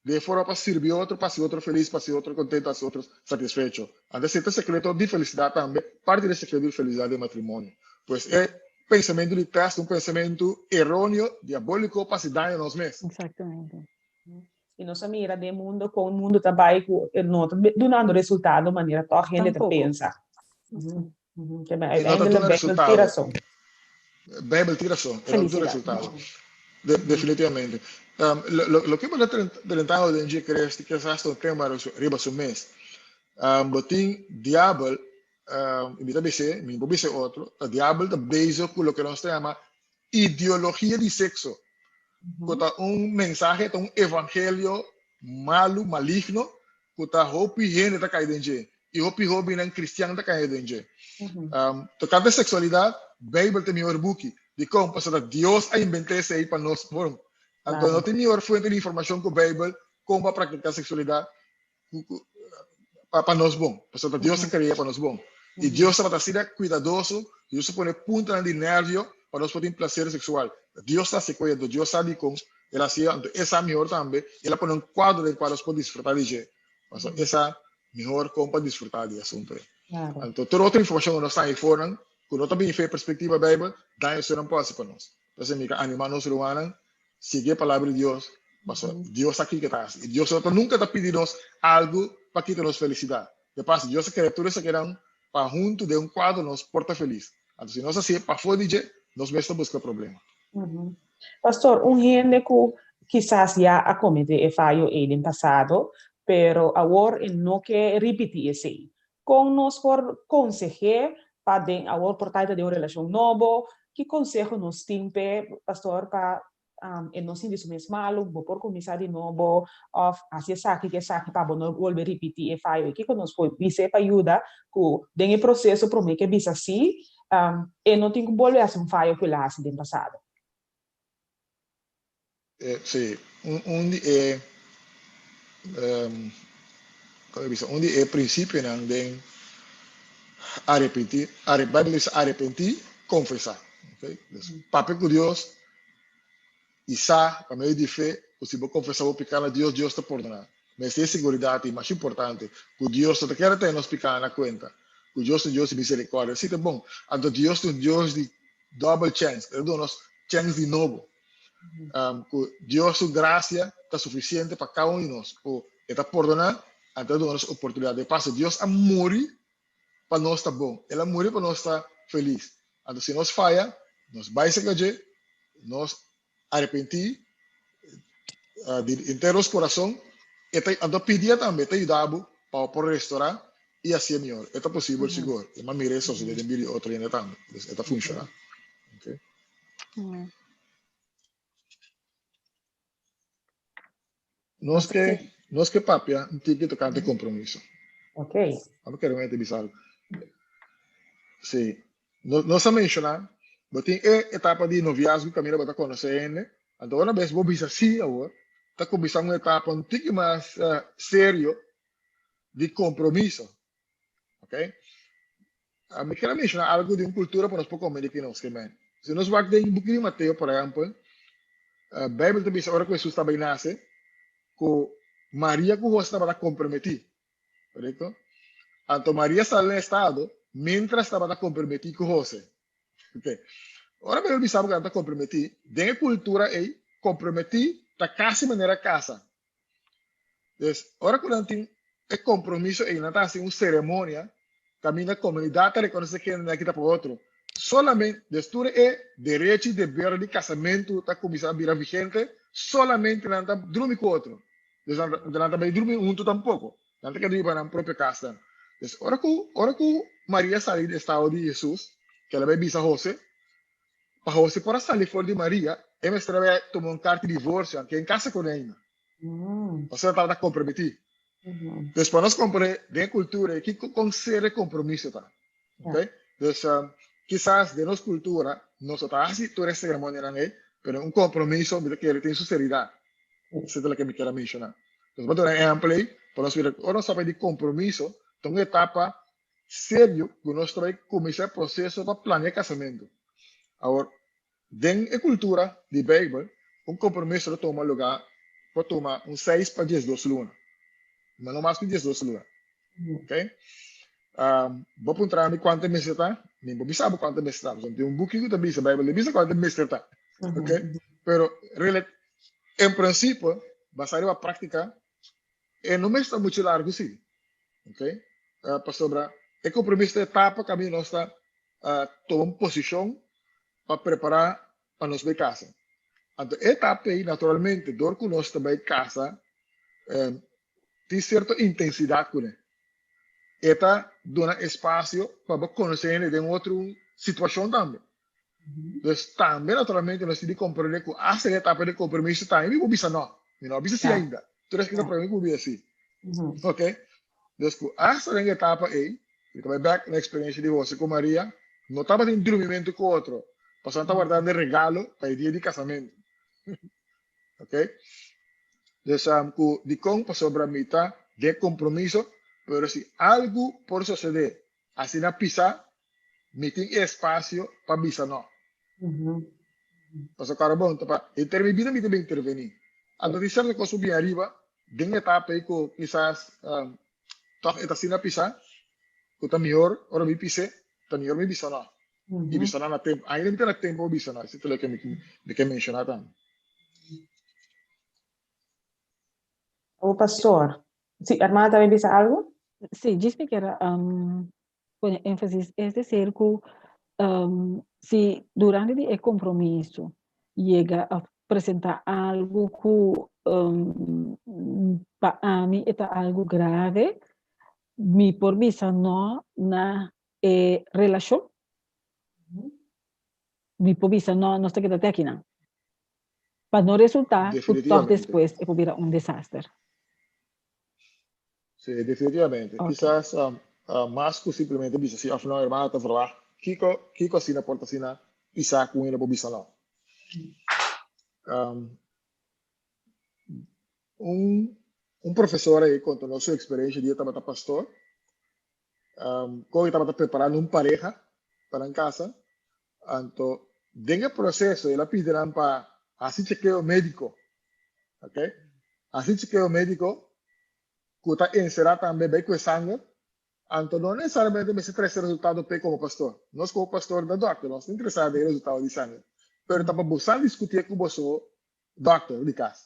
de forma para servir outro, para ser outro feliz, para ser outro contente, para ser outro satisfeito. Então, esse secreto de felicidade também, parte do secreto de felicidade do matrimônio. Pois é pensamento de teste, pensamento errôneo, diabólico, para se dar em nós mesmos. Exatamente. E nossa mira de mundo com o mundo também, não dando resultado de maneira que a gente pensa. Que é resultado. Tiração. Bíblia tiração, é o resultado. Definitivamente. Lo que pode tentar de gente que é um tema riba su mês. Botin diabo, invita a dizer, me pode dizer outro, o diabo está basado com o que nós chamamos ideologia de sexo. Que mensaje, evangelho malo, maligno, que está hopi gente está caindo em gente. E hopi não cristiano está caindo em gente. Tocando a sexualidade, Bíblia tem melhor book de como pastor Deus a inventou isso aí para nós. Então, não tem melhor fonte de informação que a Bíblia como para praticar sexualidade para nós bom. Pastor Deus criou para nós bom. E Deus está sendo cuidadoso, Deus põe ponta de nervio para nós poder prazer sexual. Deus está se cuidando, Deus sabe como ela se essa melhor também, ela põe quadro de para nós poder desfrutar de jeito. Essa melhor como para desfrutar de assunto. Então, toda outra informação que nós está aí fora, que nós também fez perspectiva da Bíblia, dá isso não pode ser para nós. Então, me animar nós humanos, seguir a palavra de Deus, Deus aqui que está. E Deus nunca está pedindo algo para que nos felicidade. De passo, Deus criaturas que querem para junto de quadro nos porta feliz. Então, se nós assim para fora de nós mesmos busca problema. Pastor, gente que quizás já acometeu falho no passado, pero agora não quer repetir isso. Com nós por conseguir para agora por trás de uma relação nova, que consejo nos tiene, pastor, para não se diz mesmo malo, vou por começar de novo, ou assim sabe que para não volver repetir e falho, que nós foi isso para ajudar com o processo para mim que bisa assim, e não tem que volver a um falho que lá do passado. Sì, un di principio nang den arrepentir, Bible diz arrepentir, confessar, ok? Papel com Deus, Isa, para meio de fé, se você confessar o pecado a Deus, Deus te perdona. Mas tem segurança, mais importante, que Deus te quer ter nos pecados na conta. Que Deus é Deus de misericórdia. Se é bom, então Deus é Deus de double chance, ele dá nos chance de novo. Que Deus sua graça está suficiente para cada um de nós. Que está perdonando, então dá nos oportunidade de passar. Deus a morrer para nós estar bom. Ele a morrer para nós estar feliz. Então se nós falha, nós vai se cair, nós arrepentir de inteiros coração e então pedir também te ajudar para por restaurar e assim é melhor. É possível seguro. E mas mire isso se deve vir outro ainda também. Está funciona. Okay. Nós que papia tem que tocar de compromisso. Ok. Vamos querer realmente bizarro. Sim. Nós mencionar, mas tem etapa de noviazgo caminho para conhecer ele. Então, uma vez vou bisa assim agora, está começando uma etapa um pouco mais sério de compromisso, ok? Me quero mencionar algo de uma cultura para nós pouco comer aqui nós que se nós vamos em buco de Mateus, por exemplo, a Bíblia também diz agora que Jesus também nasce, que Maria que estava comprometida, correto? Então Maria está no estado, mientras estava comprometida com José, ok? Ora, a Bíblia sabe que está comprometido, dentro da cultura aí, comprometido, está quase maneira casa. Então, ora, quando tem compromisso aí, não está assim uma cerimônia, caminha a comunidade, reconhece que não é que está para outro. Solamente, destura é direito de dever de casamento, está começando a virar vigente, solamente não está dormir com outro. Então, não está bem dormir junto tampouco. Não está que dormir para a própria casa. Então, ora que Maria saiu do estado de Jesus, que ela vai bisar José, para você por sair fora de Maria, ela estava tomando carta de divórcio, que em casa com ela. Você estava comprometido. Depois nós compramos de cultura que considera compromisso, tá? Ok? Então, quizás de nossa cultura, nós estamos assim toda essa cerimônia, mas um compromisso que ele tem sinceridade. Isso é o que me quero mencionar. Então, vou dar um exemplo aí, para nós ver, nós sabemos de compromisso, então uma etapa séria que nós vamos começar o processo para planear casamento. Agora, dentro da cultura de Bíblia, um compromisso toma lugar, pode tomar 6 para 12 lunas. Mas não mais que 12 lunas. Ok? Vou perguntar-me quantos meses está? Nem vou saber quantos meses está. Tem um pouquinho também, a Bíblia diz quantos meses está. Ok? Pero, em princípio, basado na prática, não está muito largo, sim. Ok? Para sobrar, o compromisso da etapa, caminho nós está tomando posição para preparar para nós ver casa. Então, etapa aí, naturalmente, dor que nós também casa, tem certa intensidade com ele. Eta dona espaço para conhecer ele em outra situação também. Então, também, naturalmente, nós temos que compreender que essa etapa de compromisso também, não bisa não. Não bisa sim ainda. Tu és que para mim, não assim. Ok? Então, essa etapa aí, vai back na experiência de você com Maria, não estava em dormimento com outro. Passando a guardar de regalo para o dia de casamento. Ok? Então, de como sobre a mitad de compromisso, pero si algo por suceder, assim na pisar, me tem espaço para pisar não. Então, cara, bom, para intervir, me também intervenir. Então, se certa coisa bem arriba, dentro da etapa aí, que quizás, está assim na pisar, que está melhor, ora me pisar, está melhor me pisar não. E pisar não na tempo, ainda não tem tempo pisar não. Isso é o que me quer mencionar também. O pastor, sí, Armada también dice algo? Sí, dice que era, con énfasis, es decir, que si durante el compromiso llega a presentar algo que para mí es algo grave, mi por visa no na relación, Mi pobisa no está quedando aquí, ¿no? Para no resultar, todo después es un desastre. Sí, definitivamente. Okay. Quizás más que simplemente bisa si afno hermana te verá. Kiko sina porta sina isa com ele bisa não. Um professor aí contou sua experiência de estava pastor. Como estava preparando pareja para em casa. Então, dentro do processo, ele pediram para assim chequeio médico, ok? Assim chequeio médico, que está encerrado também bem com sangue. Então, não necessariamente me se traz resultado como pastor. Nós, como pastor da doctor, nós não interessamos em resultado de sangue. Mas estava buscando discutir com o doctor de casa,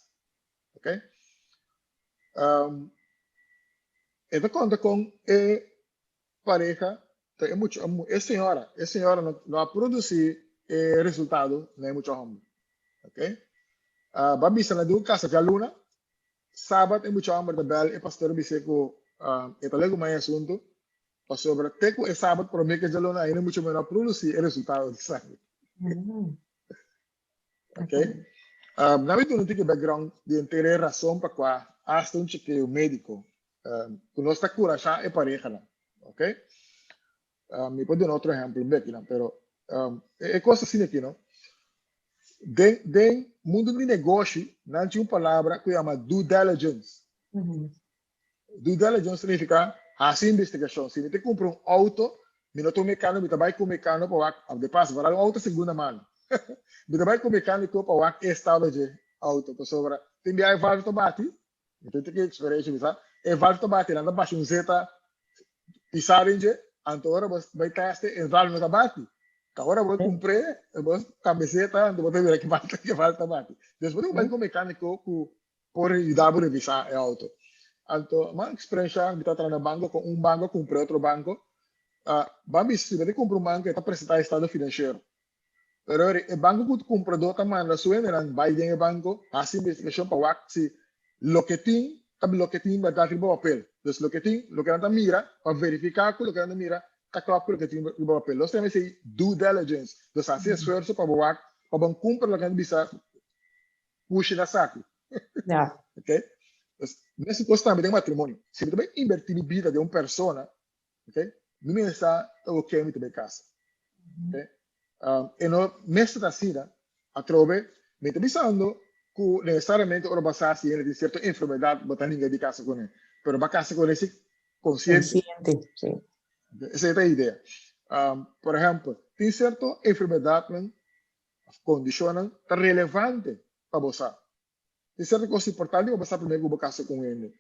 ok? Então, conta com a pareja, é senhora não produzir resultado, nem muito homem, ok? Babisa na do casa de luna, sábado é muito homem da bel, e pastor me disse que é talego mais assunto, pastor sobre teco é sábado para mim que de luna ainda muito menos produzir resultado de sangue, ok? Na verdade não tem background de entender razão para qual hasta chequeio médico, que nós está cura já é pareja, ok? Me pode dar outro exemplo, pero é coisa assim aqui, não? Den mundo de negócio, não tinha uma palavra que chama due diligence. Due diligence significa fazer investigação. Se você compra auto, não tem mecânico, você vai com o mecânico para de passo, vai um auto segunda mão. Você vai com o mecânico para o estado de auto, que sobra. Tem que ir válvula bate, então tem que experiência, sabe? É válvula bate, anda baixo um zeta, pisar em agora vai testar e válvula bate. Agora vou comprar, vou camiseta, vou ver que falta bate. Depois vai com o mecânico por ajudar a revisar o auto. Então, uma experiência de estar no banco com banco, comprar outro banco. Vamos se você compra banco, está apresentar estado financeiro. Pero o banco que comprador está mandando sua vai dentro do banco, faz investigação para ver se lo que tem vai dar no papel. Então, lo que anda mira, para verificar que lo que anda mira, está claro que tem no papel. Nós temos esse due diligence. Então, fazer esforço para ver, para comprar lo que anda bisa puxa na saco. Ok? Nesse caso também tem matrimônio. Se você também invertir na vida de uma pessoa, ok? Não me está ok me também casa. Ok? E não nessa tasira a trove me está pensando que necessariamente ora passar se ele tem certa enfermidade botar ninguém de casa com ele, pero vai casa com esse consciente. Sim. Essa é a ideia. Por exemplo, tem certa enfermidade, condição tá relevante para você. Tem certa coisa importante para você primeiro que casa com ele.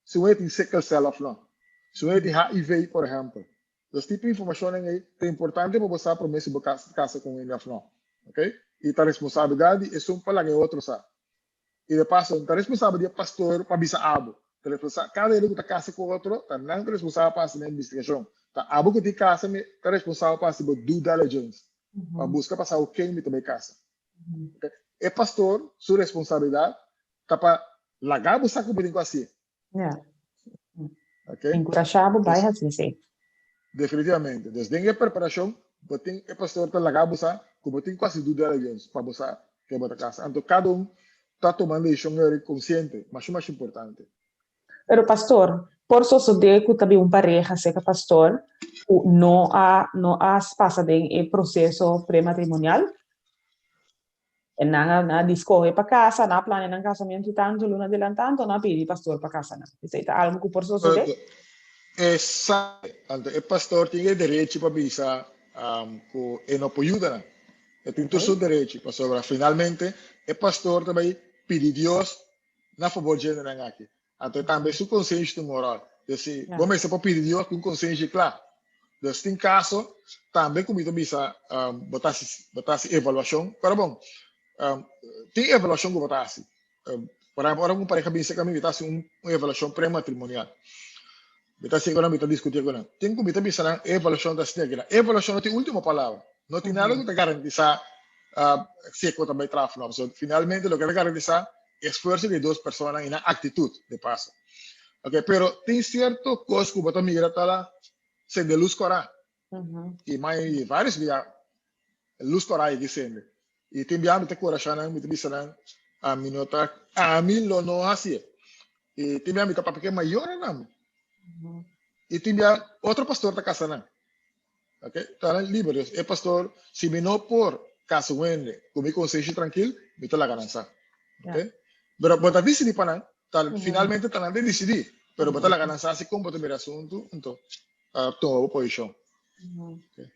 Se você tem sickle cell of não, se você tem HIV, por exemplo. Esse tipo de informação é importante para você primeiro que casa com ele of não, ok? E a responsabilidade é só para o outro sabe. E de passo, a responsabilidade é pastor para bisa abo. Cada ele que está casa com o outro, está não responsável para fazer a investigação. Tá abo que tem casa, está responsável para fazer due diligence. Para buscar passar o quem me também casa. Okay? É pastor, sua responsabilidade, está para largar o saco por assim. Ok? Encorajar o bairro assim, sim. Definitivamente. Desde a preparação, tem o pastor está largar o saco, como tem quase due diligence para você que vai casa. Então, cada está tomando decisão consciente, mas o mais importante. Pero pastor, por suceder que também pareja seja pastor, não há passa de processo pré-matrimonial, na discorre para casa, na plane ng casamento tanto, luna adelantando, na pedi pastor para casa na. Isso é algo que por suceder? Exato. O pastor tem direito para avisar que não pode ajudar. Tem todo o direito, pastor. Finalmente, o pastor também pede Deus na favor de gente aqui. Então, também sua consciência moral. Então, vamos para pedir Deus com consciência claro. Então, tem caso, também como eu disse, botar avaliação. Para bom, tem avaliação que botar assim. Para uma pareja bem seca, me botar uma avaliação pré-matrimonial. Botar assim, agora me está discutindo agora. Tem como eu pensar na avaliação da cidade. Avaliação não tem última palavra. Não tem nada que te garantizar se é que também tráfego. Finalmente, o que te garantizar é esforço de duas pessoas na atitude de passo. Ok, pero tem certo coisa que o botão migra tá lá sem de luz corá. E mais vários via luz corai que sende. E tem biamo te corachana, me bisanan a minota a mil no assim. E tem biamo tá porque maior não. E tem biamo outro pastor da casa não. Ok? Tá livre. É pastor, se me não por caso wende, comigo consciência tranquilo, me tá lá ganança. Ok? Pero bota visi di panang, finalmente tá de decidir. Pero bota la ganança assim como bota meu assunto, então toma posição. Okay.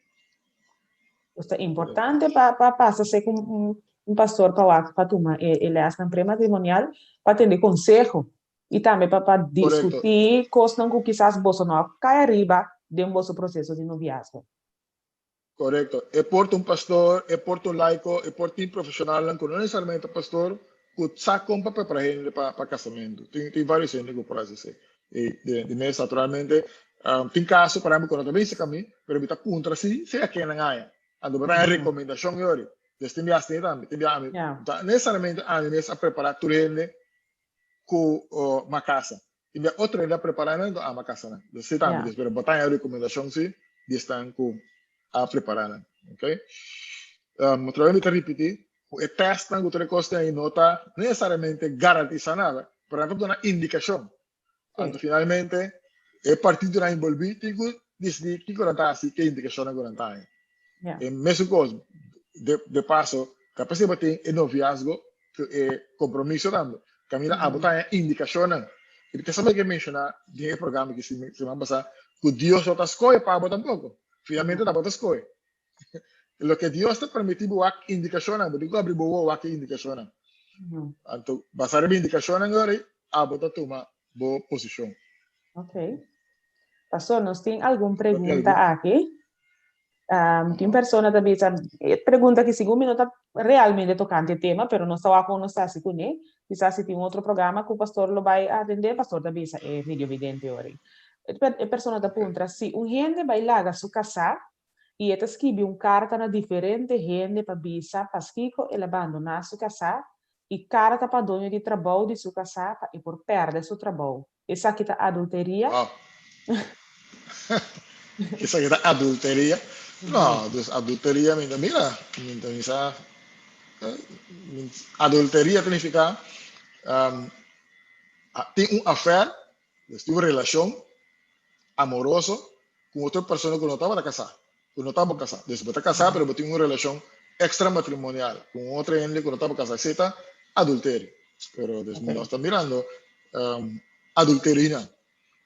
Isto é importante para passar ser um pastor para tomar ele é pré-matrimonial para ter conselho e também para discutir coisas que quizás você não cai arriba de vosso processo de noviazgo. Correto. É por um pastor, é por um laico, é por um profissional, não necessariamente pastor, que saca um papel para ele para casamento. Tem vários gente que pode dizer. E de mês, naturalmente, tem caso para mim, quando também se caminha, mas me tá contra si, se é quem não ganha. Ando para recomendação, yori. Desde me assim também, tem me necessariamente a mim a preparar tudo ele com uma casa. E me outro ele preparando a uma casa, né? Desde também, desde botar a recomendação sim, estão com a preparar, ok? Outra vez me repetir, o teste que você costa aí nota necessariamente garantiza nada, para dar uma indicação. Então, finalmente, é partir de uma envolvida que decidir que garanta assim, que indicação garanta. E mesmo coisa, de passo, capaz de bater em noviazgo, que compromisso também. Camila, a botar indicação, e porque sabe que mencionar, de programa que se vai passar, que Deus só está escolhendo para botar pouco. Finalmente la botas coi. Lo que Dios te permite buat indicación, porque abrir buat indicación. Anto basar en indicación agora, a botar toma boa posição. Ok. Pastor, nós tem alguma pergunta aqui? Tem pessoa também pergunta que segundo minuto realmente tocante o tema, pero não está com nós assim com ele. Quizás se tem outro programa que o pastor lo vai atender, pastor também é vídeo evidente hoje. A pessoa da pergunta se gente vai lá su casa e ele escreve carta na diferente gente para bisa para que ele abandonar sua casa e carta para dono de trabalho de sua casa e por perder seu trabalho. Essa aqui é adulteria? Essa aqui é adulteria? Não, adulteria, mira, adulteria significa tem affair, tem uma relação amoroso com outra pessoa que não estava casada. Que não estava casada. Desde está casada, mas tem uma relação extramatrimonial com outra gente que não estava casada. Isso é adultério. Pero desde nós estamos mirando adulterio.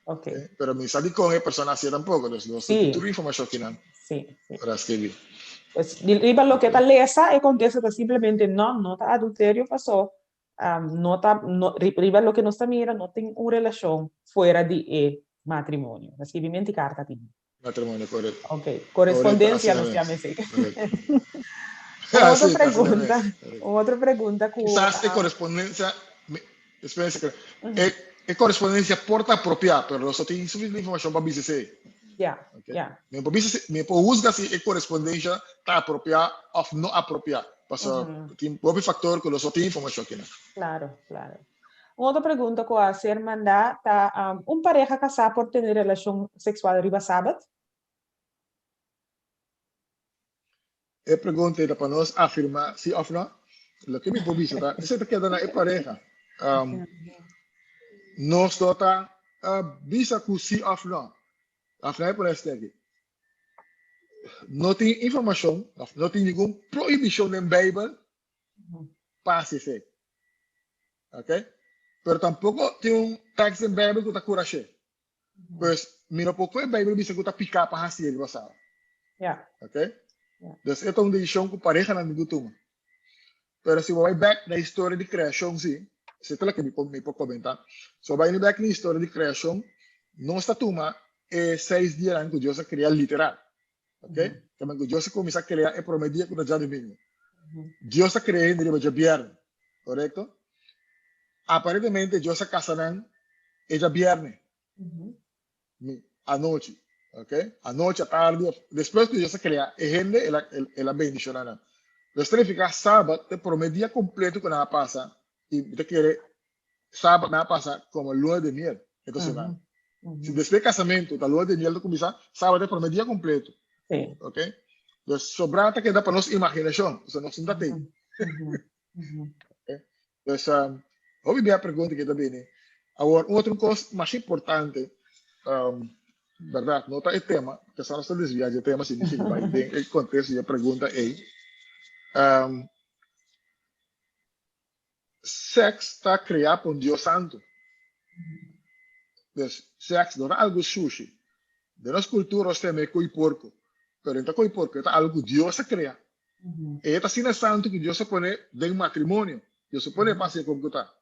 Okay. Pero me sabe con esa persona así tampoco. Desde nós temos tudo informação aqui não. Sim. Para escrever. Pues, riba lo que está lesa e contesta que simplemente no está adulterio pasó. Riba lo que no está mira, no tiene una relación fuera de matrimonio. Escribimiento y carta tiene. Matrimonio, correcto. Ok, correspondencia nos llama así. Otra pregunta. Quizás es correspondencia, espérense, es correspondencia porta apropiada, pero no tiene suficiente información para BCC. Me puedo juzgar si es correspondencia está apropiada o no apropiada. Tem um factor que nós só tem informação aqui, né? Claro. Outra pergunta que a ser mandar tá pareja casar por ter relação sexual riba sábado? É pergunta para nós afirmar se ou não. O que me pode dizer, tá? Isso é que é pareja. Nós tota bisa com se ou não. Afinal por este aqui. Não tem informação, não tem nenhuma proibição na Bíblia para se. Ok? Pero tampoco tem texto na Bíblia que está curado. Pois, mira pouco a Bíblia diz que está picar para assim ele passava. Ok? Então, é uma decisão que pareja não me toma. Pero se vai back na história de criação, sim, isso é o que me pode comentar. Se vai back na história de criação, não está toma 6 dias antes que Deus criou literal. Ok? Quando Deus começa a criar, é prometia que já domingo. Deus está criando ele já viernes, correto? Aparentemente, Deus está casando já viernes, à noite, ok? À noite, à tarde, depois que Deus cria, ela bendicionará. Então, significa sábado, te prometia completo que não passa, e te quer sábado não passa como lua de miel. Então, se depois do casamento, da lua de miel começar, sábado te prometia completo. Sim. Ok? Entonces, sobrata queda para nuestra imaginación. Eso no se da ahí. Entonces, obviamente a pergunta que também. Agora, outra coisa mais importante, verdade, não está o tema, que só está desviado do tema, significa vai bem, o contexto da pergunta é, sexo está criado por Deus Santo. Então, sexo não é algo sushi. De nossa cultura, nós temos coi porco, mas então coi porco é algo que Deus cria. E está sendo santo que Deus se põe de matrimônio. Deus se põe para ser como está.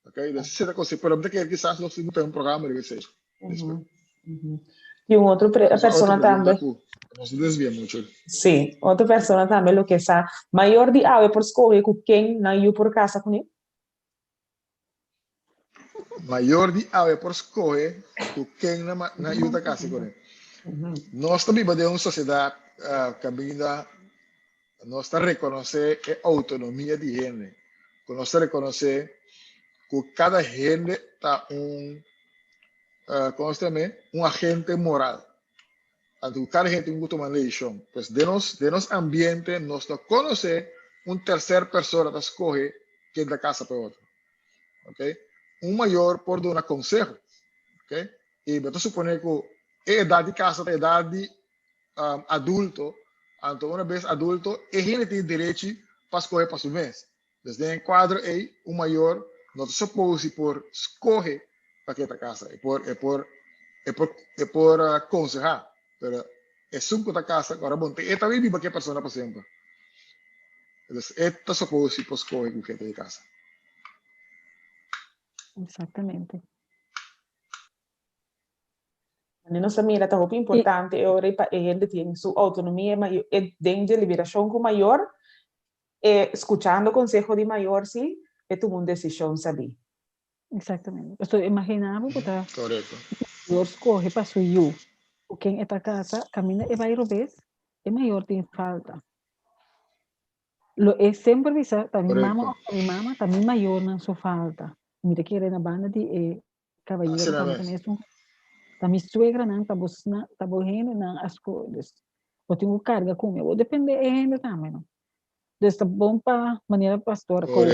Ok? Então, se você consegue, pero não quer quizás nós temos um programa de vocês. E outra pessoa também. Não se desvia muito. Sim, outra pessoa também, o que é maior de ave por escolher com quem não ia por casa com ele. Maior de ave por escolher com quem não ia por casa com ele. Nós também vivemos em uma sociedade caminha, nós reconhecer a autonomia de gente, nós reconhecer que cada gente está um agente moral. Então, cada gente tem que tomar decisão. Pues de nos ambiente, nós conhecer terceira pessoa que escolhe quem da casa para outro. Ok? Maior por dar um conselho. Ok? E eu suponho que a idade de casa é a idade adulto. Então, uma vez adulto, a gente tem direito para escolher para o mês. Desde o quadro, o maior não se supõe por escolher para aquela casa. É por aconselhar. Pero é sunco da casa, agora bom, e também vive aquela pessoa para sempre. Então, é supõe por escolher com gente de casa. Exatamente. Nossa mira está muito importante, ele tem sua autonomia, mas dentro de liberação com maior, escutando o conselho de maior, sim, é tomar uma decisão, sabe? Exatamente. Eu imaginava que correto. Eu escolhi para o eu. Quem está casa, caminha e vai vez, é maior tem falta. Lo é sempre visa, também mama, também maior não sua falta. Mira que na banda de cavalheiro também também suegra não tá borrendo não as coisas. Eu tenho carga com eu, depende é ainda também não. Desta bom para maneira pastora com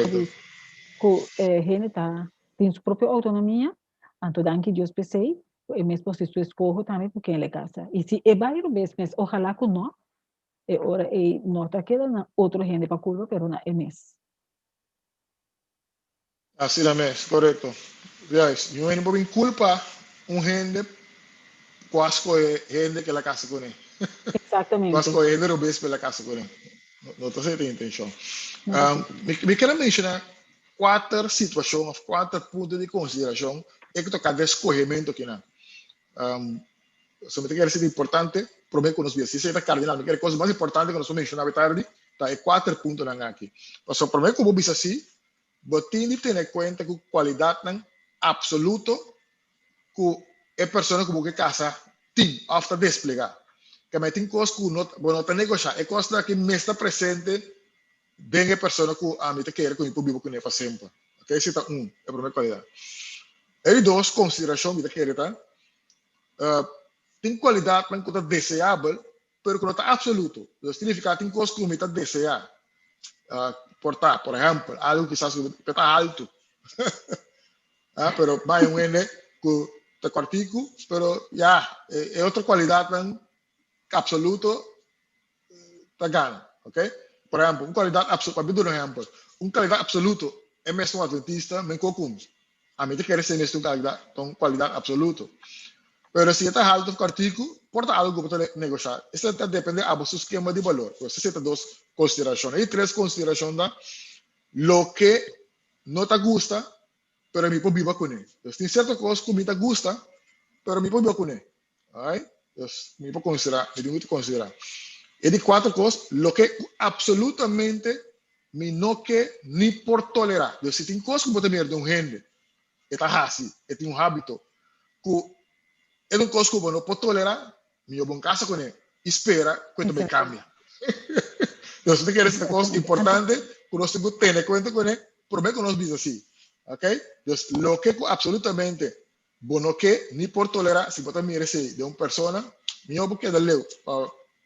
gente tá tem sua própria autonomia, então danke Deus pensei, e mesmo se tu escolhe também porque ele casa. E se é vai mas ojalá que não, é hora e não tá quedando outra gente para curva, pero na mes. Assim é mesmo, correto. Yes, não é nem culpa gente quase gente que la casa com ele. Exatamente. Quase gente robês pela casa com ele. Não estou sem intenção. Me quero mencionar 4 situações, 4 pontos de consideração é que toca de escolhimento aqui na. Somente quer ser importante, prometo que nós vemos. Se é cardinal, me quer coisa mais importante que nós mencionava tarde, tá é 4 pontos na aqui. Mas só prometo que vou dizer assim, botin de ter em conta que qualidade não absoluto que é pessoa que você casa tem after desplegar. Que me tem coisas que não tem negociar, é coisa que me está presente bem a pessoa que a mim te quer que eu vivo com ele para sempre. Ok, esse é é a primeira qualidade. E 2, consideração me te quer tá. Tem qualidade que é desejável, mas que não está absoluto. Isso significa que tem coisas que me está desejar. Portar, por exemplo, algo que está alto. Pero vai ene que te cortico, pero já é outra qualidade absoluta tá ganha, ok? Por exemplo, qualidade absoluta, para dar exemplo, qualidade absoluta é mesmo adventista, men cocum. A mim te quer ser mesmo qualidade absoluta. Pero se está alto o cortico, porta algo que você negociar. Isso depende do seu esquema de valor. Você tem 2 considerações. E 3 considerações da lo que não te gusta, pero me puedo vivir con él. Entonces, tem certas coisas que me gusta, pero me puedo vivir con él. Right? Entonces, me puedo considerar, me tengo que considerar. E de 4 coisas, lo que absolutamente me não quer nem por tolerar. Entonces, se tem coisas que você me de gente, está assim, e tem hábito, que é uma coisa que eu não posso tolerar, me vou em casa com ele, espera que também cambie. Então, se você quer essa coisa importante, que nós temos que ter em conta com ele, prometo que nós vimos assim. Ok? Entonces, lo que absolutamente bueno que ni por tolerar, si vos también eres de una persona, mío porque da leo.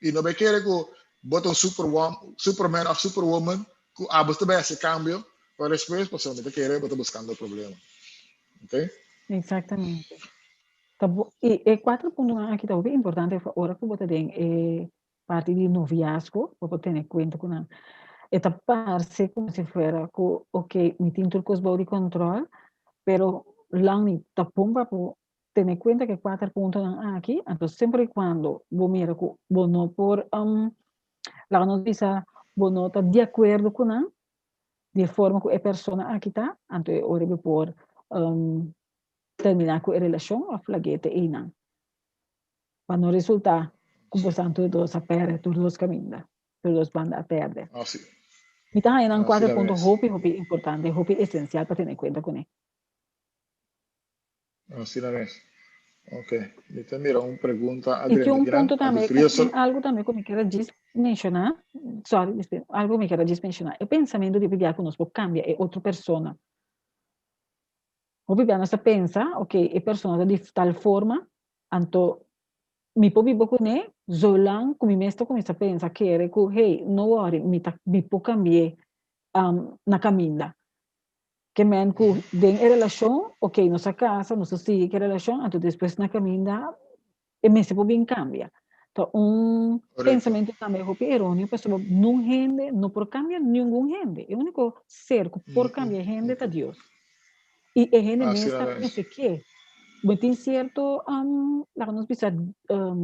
Y no me quiere que bota un Superman o Superwoman, que abas também esse cambio, para depois, possivelmente, querer, bota buscando o problema. Ok? Exatamente. E 4.1 aqui está bem importante, agora que você tem parte de noviazgo, para ter em conta com a etaparse como se fuera, ok, me tinto cos body control, pero lang ni tapong para tener cuenta que 4.1 aqui, entonces sempre e quando vos mira que vos no por la noticia vos no está de acordo com a de forma que a persona aqui está, então ora por terminar com a relação ou flaguete e não. Para não resultar como santo dos a perde, todos os caminhos, todos os bandas a perde. Assim, Então, aí não assim 4.1 mesmo. hopi importante, hopi essencial para ter em conta com ele. Assim mesmo. Ok. Então, mira, uma pergunta, E que Adriana, ponto também, curioso. algo também que me quero mencionar, sorry, algo me quero mencionar, o pensamento de viver conosco cambia, é outra pessoa. O viver nessa pensa, ok, é pessoa de tal forma, então, mi può vivo con ne, zolang, come me sto comincia a pensare che era che, hey, no worry, mi può cambiare na caminda. Que men ku den e relação, ok, nossa casa, nossa sigue que relação, então depois na caminda, e me se può bem cambia. Então, Correto. pensamento também é errôneo, pessoa não rende, não por cambiar nenhum rende. O único ser que por cambiar rende é Deus. E a rende Assim mesmo, mesmo. não sei que, mas tem certo, lá nós bisa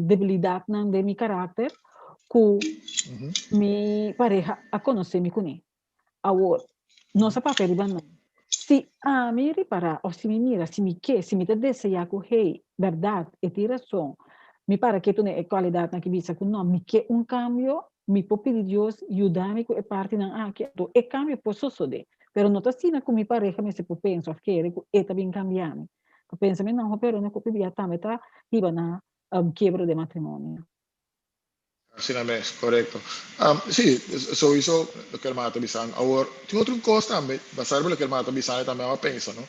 debilidade de meu caráter, que me pareja a conhecer-me com ele. Agora, nossa papel é não. Se a me reparar, ou se me mira, se me quer, se me deseja que, hey, verdade, e tem razão, me para que tu não é qualidade na que bisa que não, me quer cambio, me pode pedir Deus, ajudar-me com a parte na que e cambio pode suceder. Pero não está assim com minha pareja, me se pode pensar, que é também cambiar. O pensamento não, pero não pode pedir também, tá? Iba na quebra de matrimônio. Así es, correcto. Sí, eso hizo lo que el mata bisan. Ahora, tiene otra cosa también, basado en lo que el mata bisan también va a pensar, ¿no?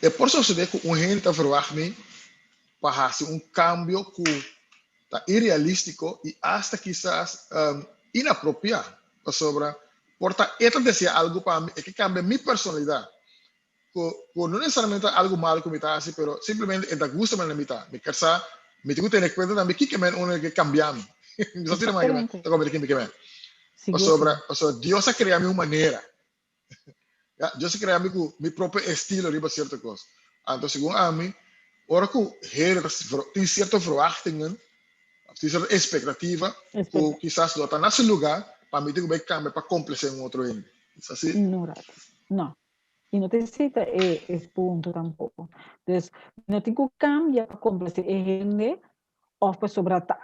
Es por eso que un gente verwacht para hacer un cambio que está irrealístico y hasta quizás inapropiado sobre, por esto decía algo para mí, es que cambia mi personalidad. No necesariamente algo malo que me está así, pero simplemente es de gusto en la mitad. Me casa, me tengo que tener cuenta también que me uno que cambiamos. Não tira mais que tá como que me sobre Deus a criar minha maneira. Deus a criar meu próprio estilo riba certa coisa. Então, segundo a mim, ora que tem certa verwachtingen, tem certa expectativa, ou quizás não está nesse lugar, para mim tem que cambiar para complacer outro ainda. Isso assim? Não. E não necessita esse ponto tampouco. Então, não tem que cambiar para complacer a gente ou para sobrata.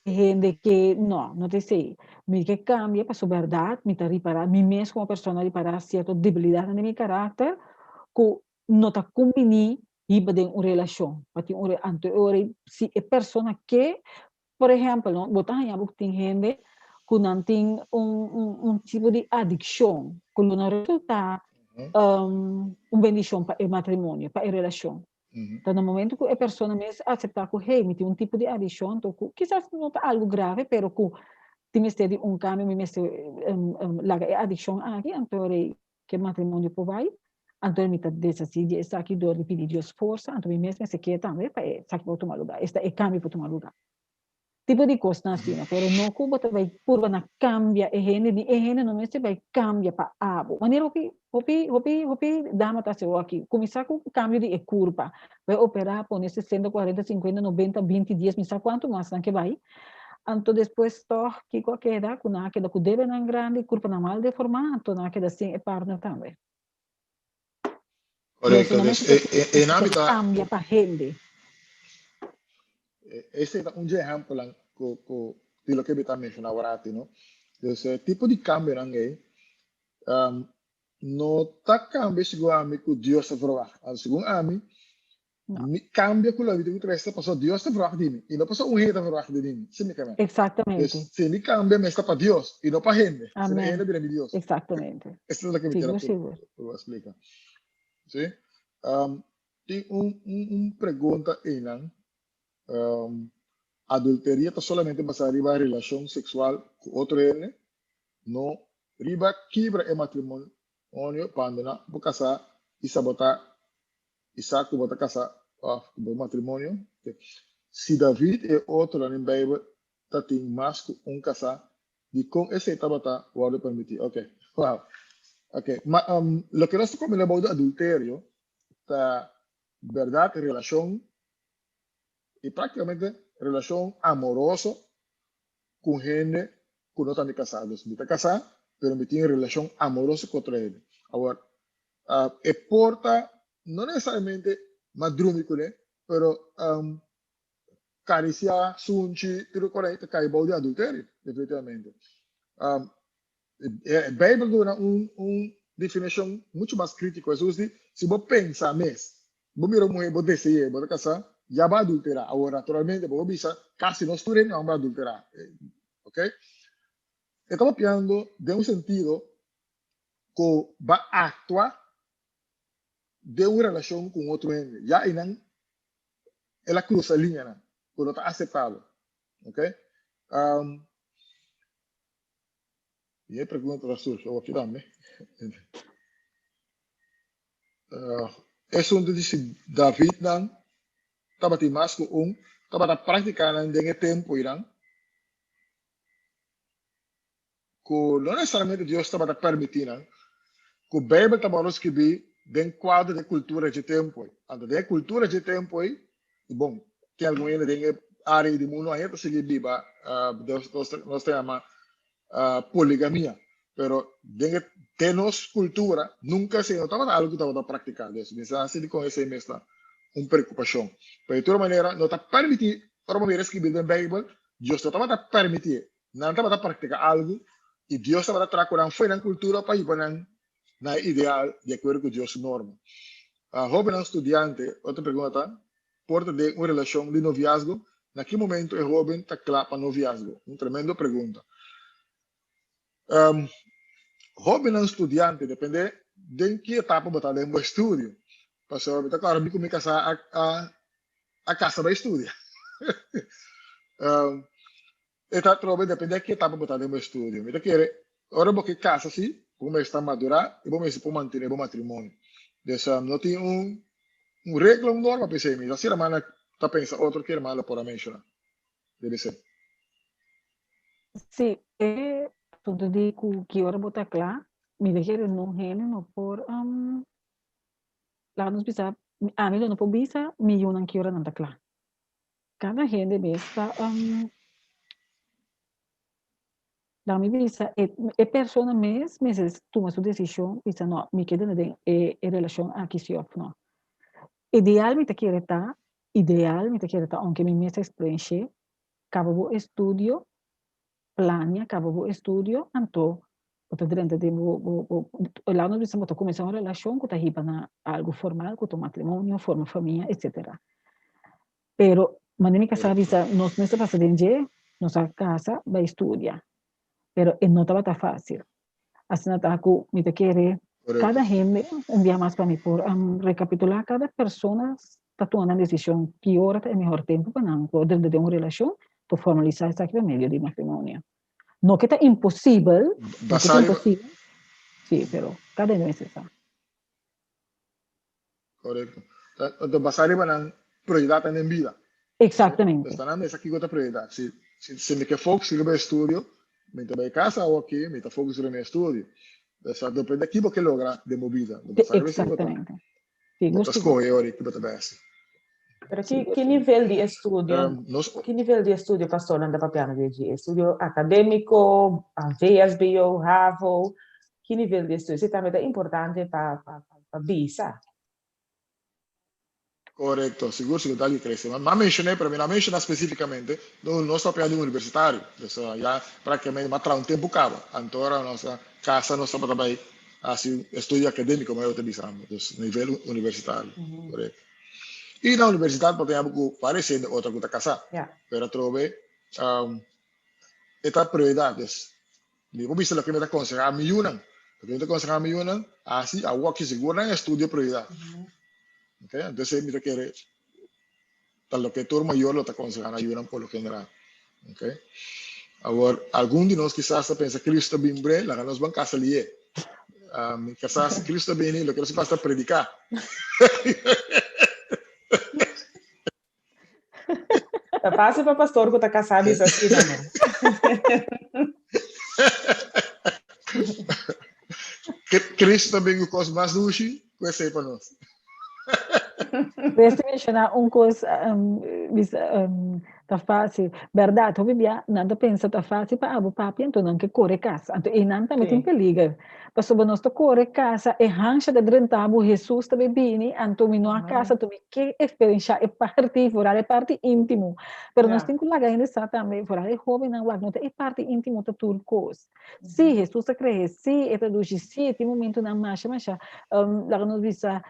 Gente que não tem que me que cambia para sua verdade, me está reparar, me mesmo como pessoa reparar certa debilidade no meu caráter, que não está combinando e para uma relação. Para ter uma se é pessoa que, por exemplo, não, botar em algo tem gente que não tem tipo de adicção, que não resulta bendição para o matrimônio, para a relação. Então, no momento que a pessoa mesmo aceitar que, hey, me tem tipo de adição, então, quizás não está algo grave, pero que tem de cambio, me a adição aqui, então, que o matrimônio pode vai, então, me está decidindo, está aqui, dor de pedir Deus força, então, me mesmo se quer também, para sair para tomar lugar, este é cambio para tomar lugar. Tipo de coisa assim, pero não que você vai curva na cambia e gente não mesmo vai cambia para abo. Maneira hopi dama tá se aqui, começar com cambio de curva, vai operar por 60, 40, 50, 90, 20 dias, não sabe quanto mais que vai. Então depois toh que qualquer da com naquela que deve na grande, curva na mal de formato, naquela assim é partner também. Correcto. En ámbito cambia para gente. Este é um exemplo de lo que você mencionou agora, não? Então, tipo de cambio aí, não está cambio segundo a mim que Deus se verwacht. Segundo a mim, cambia com a vida que resta, passou Deus se verwacht de mim, e não passou gente verwacht de mim. Exatamente. Se me cambia, me está para Deus, e não para gente. Se a gente vira de Deus. Exatamente. Isso é o que me quero explicar. Sim? Tem pergunta aí, adulterio está solamente basado en relación sexual con otro N, no riba quebra el matrimonio cuando na bu casar y sabotar Isaac bota casar o matrimonio. Se David e outro lá em Bíblia tem mais que casar, e com esse estava o permitir. Ok, wow. Ok, mas lo que nós estamos falando de adultério, tá verdade, relação e praticamente relação amorosa com gente que não estão casados. Não está casado, mas tem relação amorosa com ele. Agora, e porta não necessariamente madrúmico, né? Pero caricia, sunchi, tudo correto, cai de adultério, definitivamente. A Bíblia dá uma definição muito mais crítica. Se você pensa mesmo, você mira uma mulher, você deseja, você casar, já vai adulterar. Agora, naturalmente, você bisa, casi não estuda, não vai adulterar. Ok? Estamos pensando de um sentido que vai actuar de uma relação com outro homem. Já não, ela cruza a linha, né? Quando está aceptável. Ok? E aí pergunta para você, eu vou tirar, né? É onde disse David, não, estava de mais que estava praticando em tempo, irão, que não necessariamente Deus estava permitindo, que a Bíblia estava escrevendo dentro do quadro de cultura de tempo. Então, de cultura de tempo, e bom, tem alguém dentro da área do mundo, ainda se viva, nós temos poligamia, pero dentro de nossa cultura, nunca se notava algo que estava praticando. Isso, assim, com essa mesma uma preocupação. Mas, de toda maneira, não está permitido, para uma vez que vive na Bíblia, Deus não estava permitindo, não estava praticar algo, e Deus estava trazendo foi na cultura para ir na ideal de acordo com Deus norma. Jovem estudante, outra pergunta, porta de uma relação de noviazgo, naquele momento o jovem está claro para noviazgo. Uma tremenda pergunta. Jovem estudante, depende de que etapa botar dentro do estudo. Pastor, está claro, me casar a casa vai estudar. Está trova depende de que etapa botar dentro do estudo. Então, ora porque casa assim, como está madurar e como se pode manter o matrimônio. Então, não tem regra, norma para isso. Assim, a mana está pensando, outro que a mana pode mencionar. Deve ser. Sim, tudo de que ora botar claro, me deixa não rene não por lá nos bisa, a mim não por bisa, me unan que ora não está claro. Cada gente besta da minha vista, persona mesmo toma sua decisão, pensa, não, me quedo em relação a que se não. Idealmente quero estar, aunque me mesa experiência, acabo o estudo, plania, acabo o estudo, então, porque durante lá nós precisamos começar uma relação que está riba na algo formal, com o matrimônio, forma família, etc. Pero, maneira que sabe, nós não estamos fazendo nossa casa vai estudar. Pero não estava fácil. Assim, me querer cada gente, dia mais para mim, por recapitular, cada pessoa está tomando a decisão que hora é o melhor tempo para não poder ter uma relação, para formalizar esse meio de matrimônio. Não que está impossível, sim, pero cada um é necessário. Correto. Então, basado na prioridade na vida. Exatamente. Está na mesa aqui com a prioridade. Se me quer foco, se eu vou estúdio, me vai casa ou aqui, me está foco no meu estúdio. Depende daqui porque logra de movida. Exatamente. Muitas coisas que você vai fazer. Pero que nível de estudo? Que nível de estudo pastor anda papiano de estudo acadêmico, VSBO, HAVO? Que nível de estudo? Isso também é importante para visa. Corretto, sicuro che dagli cresce, ma mencioné, per me la menziona specificamente, non sto parlando di universitario, adesso ya praticamente, ma tra un tempo cava, ancora la nostra casa, non sta parlando di studio accademico, ma io te diciamo, a livello universitario, corretto. E na università potremmo fare sempre oltre a casa, per trovare età prioridades. Ho visto la che mi da consigliare a Miunan, perché mi da consigliare a Miunan, sì, a Waki sicuro è studio priorità. Okay? Entonces, mira que tal lo que turma mayor lo está aconsejando ayudan por lo general. Okay? Ahora, algunos de nosotros quizás piensa que Cristo bimbre, la nos van a casa lié. Quizás Cristo viene, lo que nos basta predicar. Tá fácil para pastor que tá casado isso assim, não. Cristo também o cos mais luxo, conhece para nós. Queste mencionar un coisa tá fácil, verdade, eu vivia, nada pensa tá fácil para abo papi, então não que corre casa, então e não também tem perigo, mas sobre nós corre casa e rancha de drentabo Jesus também bini, então me a casa tu me que experiência é parte fora é parte íntimo, pero nós tem que lá ainda está também fora é jovem não não é parte íntimo de tudo coisa, se Jesus se crê, se é traduz se tem momento na marcha, lá nós visa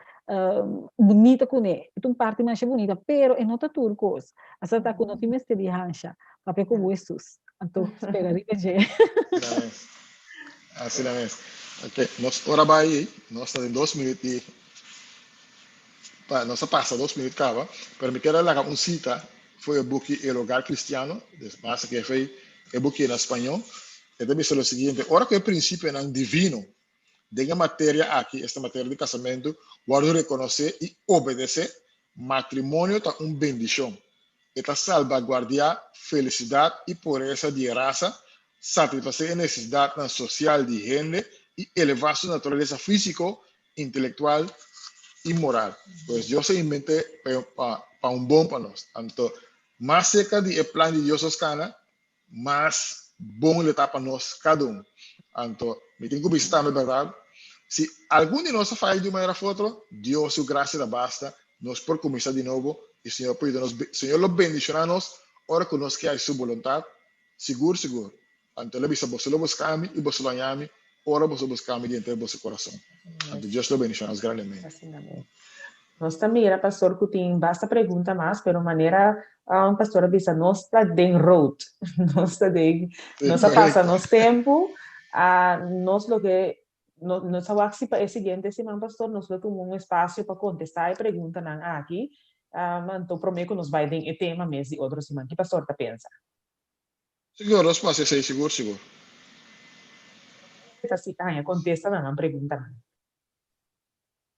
bonita com ele, então parte mais bonita, pero é nota turcos, essa tá com nota mestre de rancha, papel com Jesus, então espera ripetir. Assim é mesmo. Ok, nós ora vai, nós estamos em 2 minutos, nós passa 2 minutos cava, pero me quero lá um cita, foi o book El Hogar Cristiano, mas que foi o book em espanhol, e também é o seguinte, ora que o princípio é divino, de matéria aqui, esta matéria de casamento, guardo reconhecer e obedecer, matrimônio está uma bendição. Está salvaguardiar felicidade e pureza de raça, satisfazer a necessidade social de gente e elevar sua natureza física, intelectual e moral. Pois Deus se inventou para um bom para nós. Então, mais cerca do plano de Deus, mais bom ele está para nós, cada um. Então, me tenho que visitar, verdade? Se algum de nós faz de uma maneira ou outra, Deus, sua graça basta, nós por começar de novo, e o Senhor pode nos, Senhor lo bendicionar nós, ora que nós que a sua vontade, seguro. Então, ele bisa você lo buscar-me e você lo anhame, ora você buscar-me dentro do seu coração. Então, Deus lo bendicionar grandemente. Assim, nós também era pastor que tem basta pergunta mais, pero maneira um pastor avisa nós está den road, nós está den, nós passa nosso tempo, nós lo que nós aqui para o seguinte semana pastor nós temos um espaço para contestar e pergunta aqui, então prometo que nós vai ter o tema mês e outro semana que pastor tá pensa. Seguro, nós passa ser seguro. Assim, contesta na pergunta.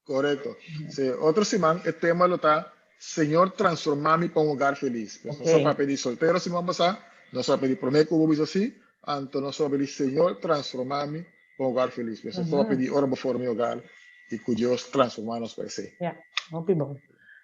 Correcto. Sí. Otro semana, el tema lo está, Señor, transformame para un hogar feliz. Okay. No se va a pedir soltero, si vamos a pasar, no se va a pedir prometo, como dice así, entonces no se va a pedir, Señor, transformame para un hogar feliz. Se va a pedir, ora por mi hogar, y que Dios transformarnos para sí. Muito bom.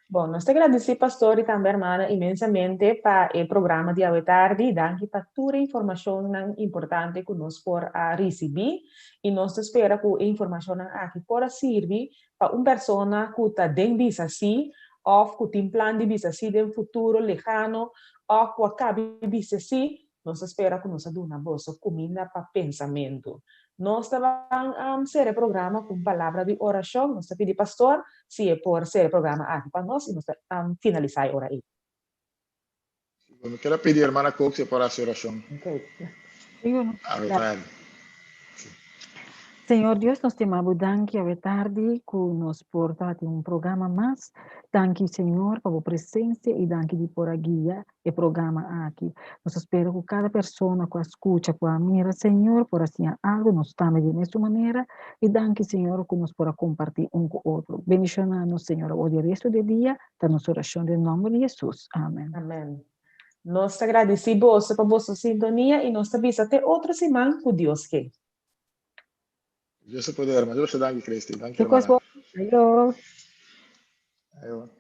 Bom, nós te agradecemos, pastor, e também, irmã, imensamente para o programa de hoje tarde, danke para toda a informação importante que nós por receber, e nós esperamos que a informação aqui possa servir para uma pessoa que está dentro disso assim, ou que tem plano de disso assim, no futuro lejano, ou que acaba disso assim, nós esperamos que nós dê uma boa comida para pensamento. Nós vamos ser o programa com palavra de oração. Nós pedimos, pastor, se é por ser o programa aqui para nós, e nós vamos finalizar a oração. Eu quero pedir, irmã Cox, para a oração. Ok. Senhor Deus, nós te amamos, danke a tarde que nos portate um programa mais. Danke, Senhor, pela presença e danke de por guia o programa aqui. Nós espero que cada pessoa que escuta, que mira, Senhor, por assim algo, nos tome de mesma maneira e danke, Senhor, que nos possa compartilhar um com o outro. Bendicionando, Senhor, o resto do dia, da nossa oração em nome de Jesus. Amém. Amém. Nós te agradecemos por vossa sintonia e nós te avisamos até outra semana que Deus quer. Dios se puede, hermano. Dios te da, Cristi. Danke, hermana. Adiós. Adiós.